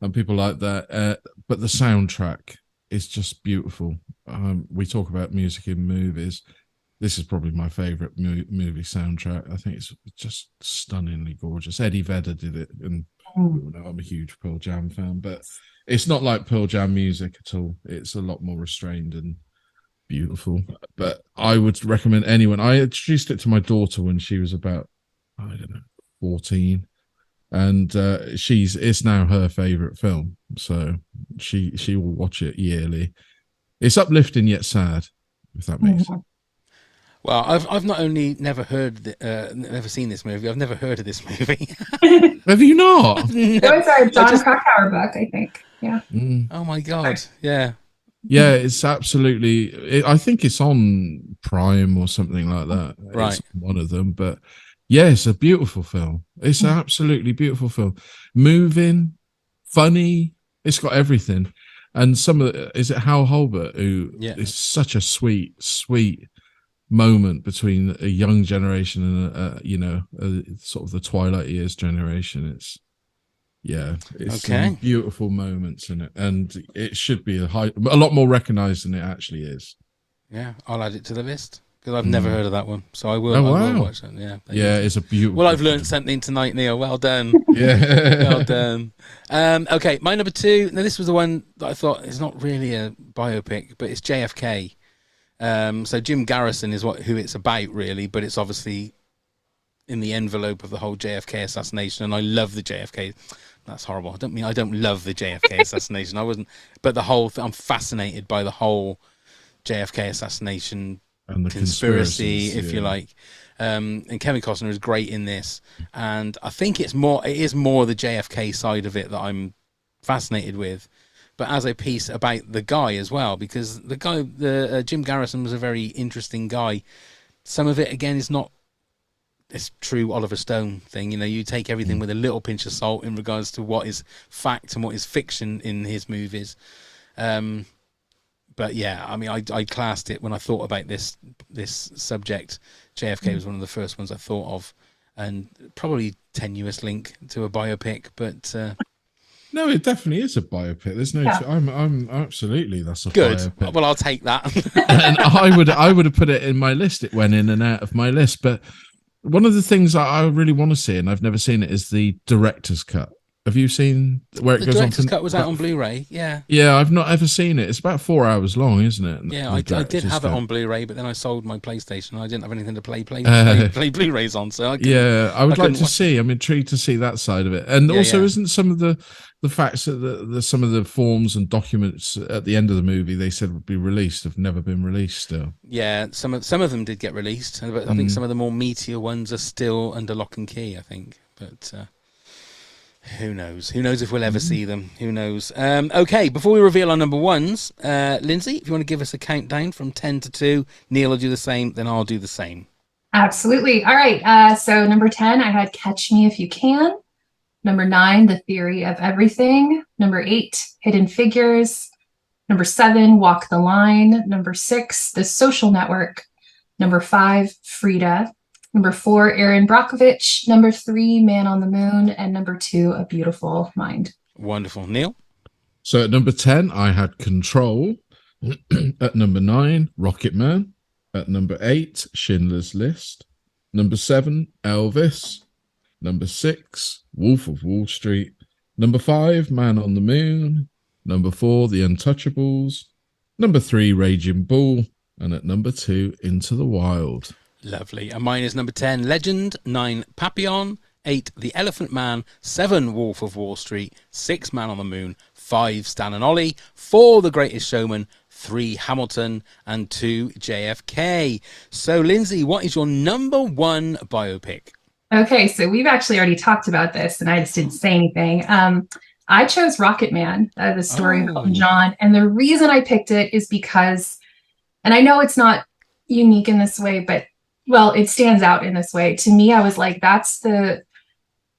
and people like that. But the soundtrack is just beautiful. We talk about music in movies. This is probably my favorite movie soundtrack. I think it's just stunningly gorgeous. Eddie Vedder did it, and I'm a huge Pearl Jam fan, but it's not like Pearl Jam music at all. It's a lot more restrained and beautiful. But I would recommend anyone. I introduced it to my daughter when she was about, 14, and it's now her favorite film. So she will watch it yearly. It's uplifting yet sad, if that makes sense. Well, I've not only never seen this movie, I've never heard of this movie. Have you not? No. It was our John Krakauer book, I think. Yeah. Oh my God. Yeah. Yeah, it's absolutely. I think it's on Prime or something like that. Right. It's one of them, but yeah, it's a beautiful film. It's an absolutely beautiful film. Moving, funny. It's got everything. And is it Hal Holbert who is such a sweet moment between a young generation and sort of the Twilight years generation. It's some beautiful moments in it, and it should be a lot more recognized than it actually is. Yeah, I'll add it to the list. because I've never heard of that one. So I will. Oh, I will wow. watch it. Yeah. Yeah, it's a beautiful. Well, I've learned something tonight, Neil. Well done. Yeah. Well done. Okay, my number 2. Now, this was the one that I thought is not really a biopic, but it's JFK. So Jim Garrison is who it's about, really, but it's obviously in the envelope of the whole JFK assassination, and I love the JFK. That's horrible. I don't love the JFK assassination. I wasn't, but the whole. I'm fascinated by the whole JFK assassination And the conspiracy, if yeah. you like. And Kevin Costner is great in this, and I think it is more the JFK side of it that I'm fascinated with, but as a piece about the guy as well, because the guy, Jim Garrison, was a very interesting guy. Some of it again is not this true Oliver Stone thing, you take everything with a little pinch of salt in regards to what is fact and what is fiction in his movies. But yeah, I mean, I classed it when I thought about this subject. JFK was one of the first ones I thought of, and probably tenuous link to a biopic, but no, it definitely is a biopic. There's no. I'm absolutely that's a good. Biopic. Well, I'll take that. And I would have put it in my list. It went in and out of my list, but one of the things I really want to see, and I've never seen it, is the director's cut. Have you seen where it the goes on? The director's cut was out on Blu-ray. Yeah. Yeah, I've not ever seen it. It's about 4 hours long, isn't it? Yeah, I did have it on Blu-ray, but then I sold my PlayStation. I didn't have anything to play Blu-rays on, so I would like to see. I'm intrigued to see that side of it. And also, isn't some of the facts that some of the forms and documents at the end of the movie they said would be released have never been released still? Yeah, some of them did get released, but I think some of the more meatier ones are still under lock and key, I think. But who knows? Who knows if we'll ever see them? Who knows? Okay, before we reveal our number ones, Lindsay, if you want to give us a countdown from 10 to 2, Neil will do the same, then I'll do the same. Absolutely. All right. So number 10, I had Catch Me If You Can. Number 9, The Theory of Everything. Number 8, Hidden Figures. Number 7, Walk the Line. Number 6, The Social Network. Number 5, Frida. Number 4, Erin Brockovich. Number 3, Man on the Moon. And number 2, A Beautiful Mind. Wonderful. Neil? So at number 10, I had Control. At number 9, Rocket Man. At number 8, Schindler's List. Number 7, Elvis. Number 6, Wolf of Wall Street. Number 5, Man on the Moon. Number 4, The Untouchables. Number 3, Raging Bull. And at number 2, Into the Wild. Lovely. And mine is number 10, Legend. 9, Papillon. 8, The Elephant Man. 7, Wolf of Wall Street. 6, Man on the Moon. 5, Stan and Ollie. 4, The Greatest Showman. 3, Hamilton. And 2, JFK. So, Lindsay, what is your number 1 biopic? Okay, so we've actually already talked about this, and I just didn't say anything. I chose Rocket Man, the story of Elton John. And the reason I picked it is because, and I know it's not unique in this way, but well, it stands out in this way. To me, I was like, that's the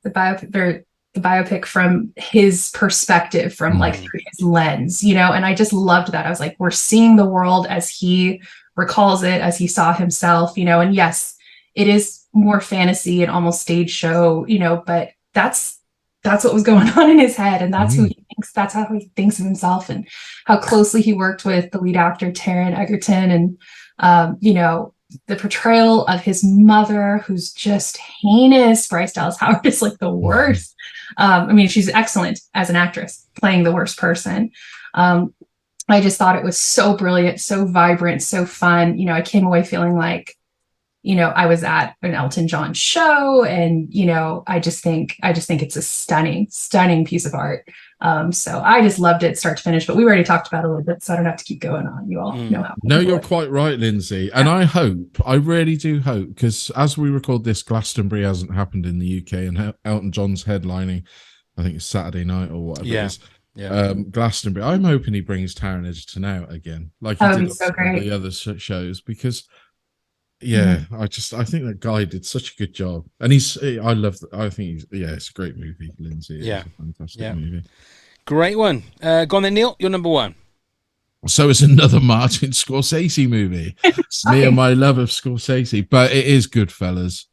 biopic from his perspective, from like through his lens, and I just loved that. I was like, we're seeing the world as he recalls it, as he saw himself, and yes, it is more fantasy and almost stage show, but that's what was going on in his head. And that's who he thinks, that's how he thinks of himself, and how closely he worked with the lead actor, Taron Egerton, and, the portrayal of his mother, who's just heinous. Bryce Dallas Howard is like the worst. I mean, she's excellent as an actress, playing the worst person. I just thought it was so brilliant, so vibrant, so fun. I came away feeling like, I was at an Elton John show, and, I just think it's a stunning, stunning piece of art. So I just loved it start to finish, but we already talked about it a little bit, so I don't have to keep going on. You all know how. No, you're quite right, Lindsay. And I really do hope, because as we record this, Glastonbury hasn't happened in the UK, and Elton John's headlining, I think it's Saturday night or whatever it is. Yeah. Glastonbury. I'm hoping he brings Taron Egerton out again, like he did so on the other shows, because I think that guy did such a good job, and it's a great movie, Lindsay. It's a fantastic movie. Great one. Go on then, Neil, you're number 1. So it's another Martin Scorsese movie. It's me and my love of Scorsese, but it is Goodfellas.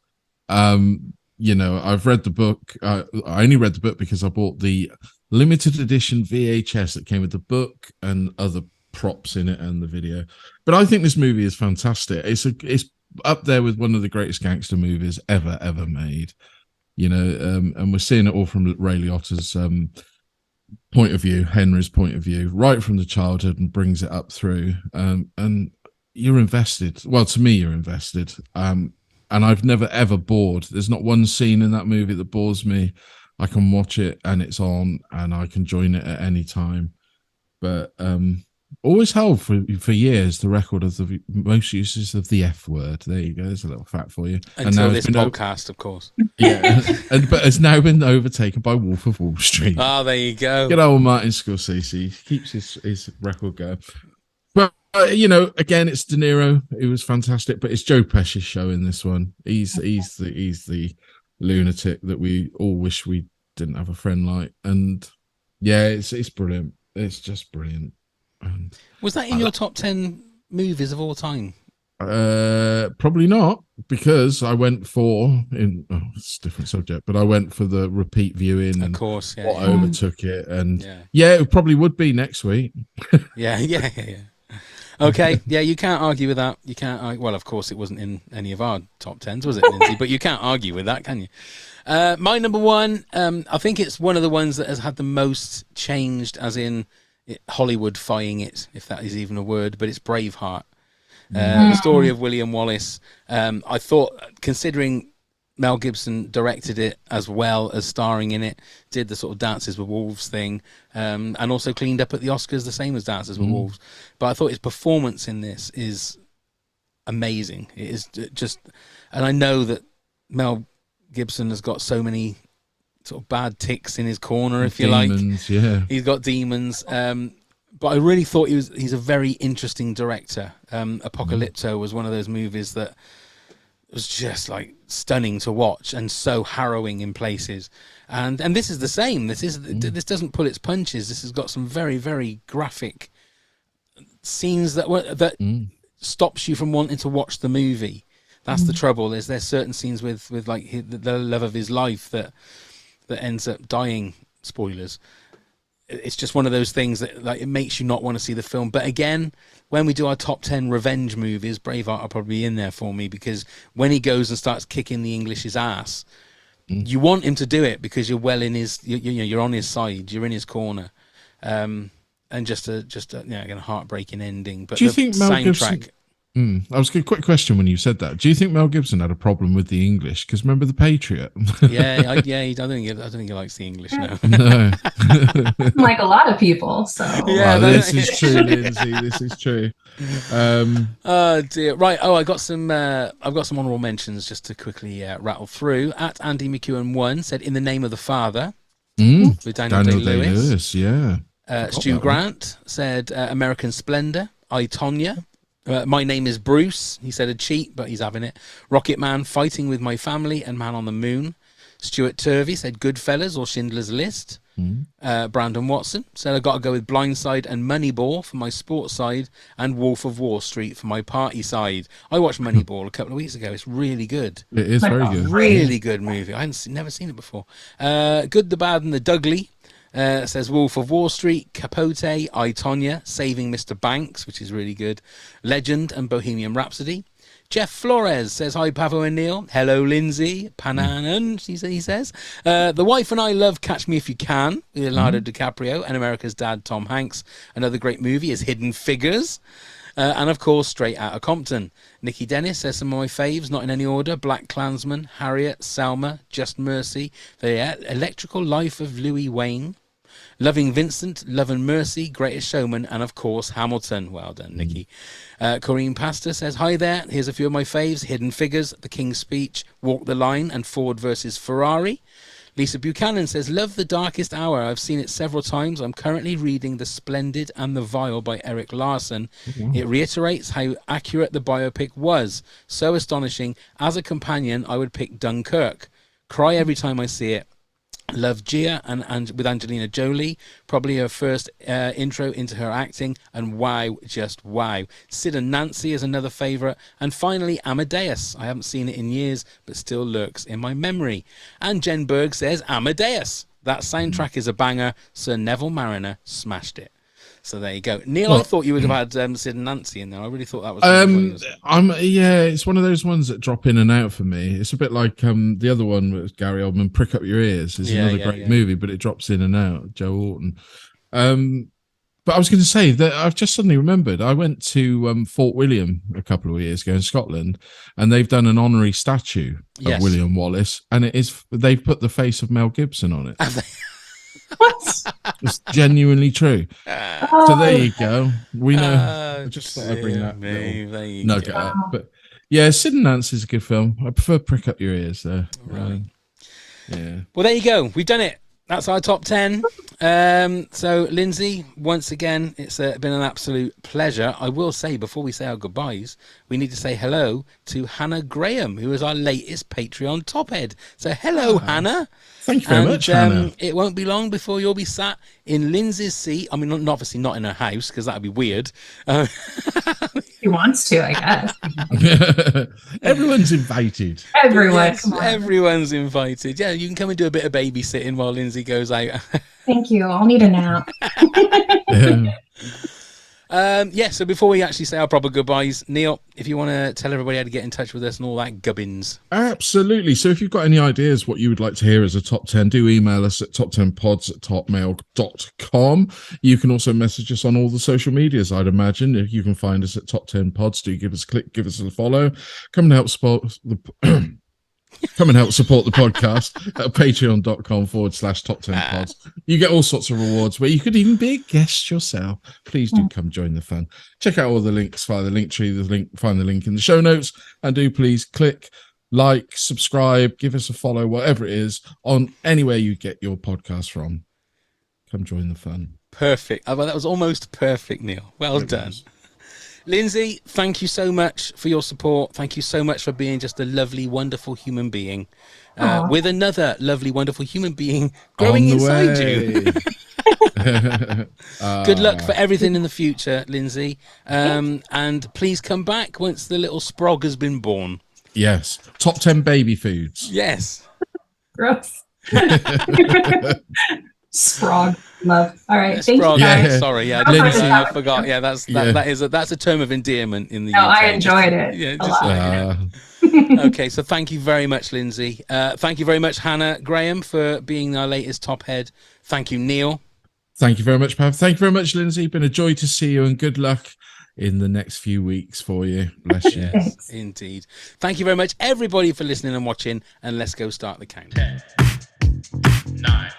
I've read the book. I only read the book because I bought the limited edition VHS that came with the book and other props in it and the video. But I think this movie is fantastic. It's up there with one of the greatest gangster movies ever made. You know, and we're seeing it all from Ray Liotta's point of view, Henry's point of view, right from the childhood, and brings it up through. And you're invested. Well, to me, you're invested. And I've never ever bored. There's not one scene in that movie that bores me. I can watch it and it's on, and I can join it at any time. But always held for years the record of the most uses of the F word. There you go. There's a little fact for you. Until this podcast, of course. Yeah, but it's now been overtaken by Wolf of Wall Street. Oh, there you go. Good old Martin Scorsese keeps his record going. But you know, again, it's De Niro. It was fantastic, but it's Joe Pesci's show in this one. He's the lunatic that we all wish we didn't have a friend like. And yeah, it's brilliant. It's just brilliant. Was that in your top 10 movies of all time? Probably not, because I went for it's a different subject, but I went for the repeat viewing. Of course, yeah. What overtook it, and it probably would be next week. yeah. Okay, yeah, you can't argue with that. You can't argue. Well, of course, it wasn't in any of our top 10s, was it, Lindsay? But you can't argue with that, can you? My number one, I think it's one of the ones that has had the most changed, as in Hollywood-fying it, if that is even a word, but it's Braveheart. The story of William Wallace. I thought, considering Mel Gibson directed it as well as starring in it, did the sort of Dances with Wolves thing, and also cleaned up at the Oscars the same as Dances with Wolves. But I thought his performance in this is amazing. It is just, and I know that Mel Gibson has got so many sort of bad ticks in his corner, if you like. Yeah, he's got demons. But I really thought he's a very interesting director. Apocalypto was one of those movies that was just like stunning to watch and so harrowing in places. And this is the same. This doesn't pull its punches. This has got some very, very graphic scenes that stops you from wanting to watch the movie. That's the trouble. There's certain scenes with like the love of his life that ends up dying. Spoilers. It's just one of those things that like it makes you not want to see the film. But again, when we do our top 10 revenge movies, Braveheart will probably be in there for me, because when he goes and starts kicking the English's ass, you want him to do it because you're well in his, you're on his side, you're in his corner, and just a heartbreaking ending. But do you think Mel soundtrack? Gibson, I was a quick question when you said that. Do you think Mel Gibson had a problem with the English? Because remember The Patriot? I don't think he likes the English now. No, like a lot of people. So yeah, this is true, Lindsay. This is true. Oh dear. Right. Oh, I've got some honourable mentions just to quickly rattle through. At Andy McEwen 1 said "In the Name of the Father" with Daniel Day-Lewis. Yeah. Stu Grant said "American Splendor." I, Tonya. My Name is Bruce. He said a cheat, but he's having it. Rocket Man, Fighting with My Family, and Man on the Moon. Stuart Turvey said Goodfellas or Schindler's List. Brandon Watson said I got to go with Blindside and Moneyball for my sports side, and Wolf of Wall Street for my party side. I watched Moneyball a couple of weeks ago. It's really good. It is very good. Really good movie. I never seen it before. Good, the Bad, and the Dudley. Says Wolf of Wall Street, Capote, I, Tonya, Saving Mr. Banks, which is really good, Legend and Bohemian Rhapsody. Jeff Flores says, hi, Pavo and Neil. Hello, Lindsay. Pananan, he says. The Wife and I love Catch Me If You Can, with Leonardo DiCaprio and America's Dad, Tom Hanks. Another great movie is Hidden Figures. And, of course, Straight Outta Compton. Nikki Dennis says some of my faves, not in any order. Black Klansman, Harriet, Selma, Just Mercy, The Electrical Life of Louis Wayne, Loving Vincent, Love and Mercy, Greatest Showman, and, of course, Hamilton. Well done, Nikki. Corinne Pastor says, hi there. Here's a few of my faves. Hidden Figures, The King's Speech, Walk the Line, and Ford versus Ferrari. Lisa Buchanan says, love The Darkest Hour. I've seen it several times. I'm currently reading The Splendid and the Vile by Eric Larson. It reiterates how accurate the biopic was. So astonishing. As a companion, I would pick Dunkirk. Cry every time I see it. Love Gia and with Angelina Jolie, probably her first intro into her acting, and wow, just wow. Sid and Nancy is another favourite, and finally Amadeus. I haven't seen it in years, but still lurks in my memory. And Jen Berg says Amadeus. That soundtrack is a banger. Sir Neville Mariner smashed it. So there you go. Neil, Well, I thought you would have had Sid and Nancy in there. I really thought that was really funny. It's one of those ones that drop in and out for me. It's a bit like the other one with Gary Oldman, Prick Up Your Ears. It's another great movie, but it drops in and out. Joe Orton. But I was going to say that I've just suddenly remembered. I went to Fort William a couple of years ago in Scotland, and they've done an honorary statue of William Wallace, and they've put the face of Mel Gibson on it. What? It's genuinely true. So there you go. We know. I just thought I'd bring that nugget up. But yeah, Sid and Nancy is a good film. I prefer Prick Up Your Ears though. Right. Yeah. Well, there you go. We've done it. That's our top 10. So, Lindsay, once again, it's been an absolute pleasure. I will say, before we say our goodbyes, we need to say hello to Hannah Graham, who is our latest Patreon top head. So, hello, Hannah. Thank you very much, Hannah. It won't be long before you'll be sat in Lindsay's seat. I mean, obviously not in her house, because that would be weird. He wants to, I guess. Everyone's invited. Everyone's invited. Yeah, you can come and do a bit of babysitting while Lindsay goes out. Thank you. I'll need a nap. So before we actually say our proper goodbyes, Neil, if you want to tell everybody how to get in touch with us and all that gubbins. Absolutely. So if you've got any ideas what you would like to hear as a top 10, do email us at toptenpods@hotmail.com. You can also message us on all the social medias, I'd imagine. If you can find us at Top 10 Pods, do give us a click, give us a follow. Come and help support the podcast at patreon.com/top10pods. You get all sorts of rewards where you could even be a guest yourself. Please do come join the fun. Check out all the links via the LINKTREE. Find the link in the show notes, and do please click, like, subscribe, give us a follow, whatever it is, on anywhere you get your podcast from. Come join the fun. Perfect. Well, that was almost perfect, Neil. Well done. Lindsay, thank you so much for your support. Thank you so much for being just a lovely, wonderful human being with another lovely, wonderful human being growing inside you. Good luck for everything in the future, Lindsay. And please come back once the little sprog has been born. Yes. Top 10 baby foods. Yes. Gross. Sprog. Love. All right. Thank you, guys. Yeah. Sorry. Yeah. Lindsay, I forgot. Yeah. That's a term of endearment in the UK. I enjoyed it a lot. Okay. So thank you very much, Lindsay. Thank you very much, Hannah Graham, for being our latest top head. Thank you, Neil. Thank you very much, Pav. Thank you very much, Lindsay. Been a joy to see you, and good luck in the next few weeks for you. Bless you. Yes, indeed. Thank you very much, everybody, for listening and watching. And let's go start the count. 10, 9.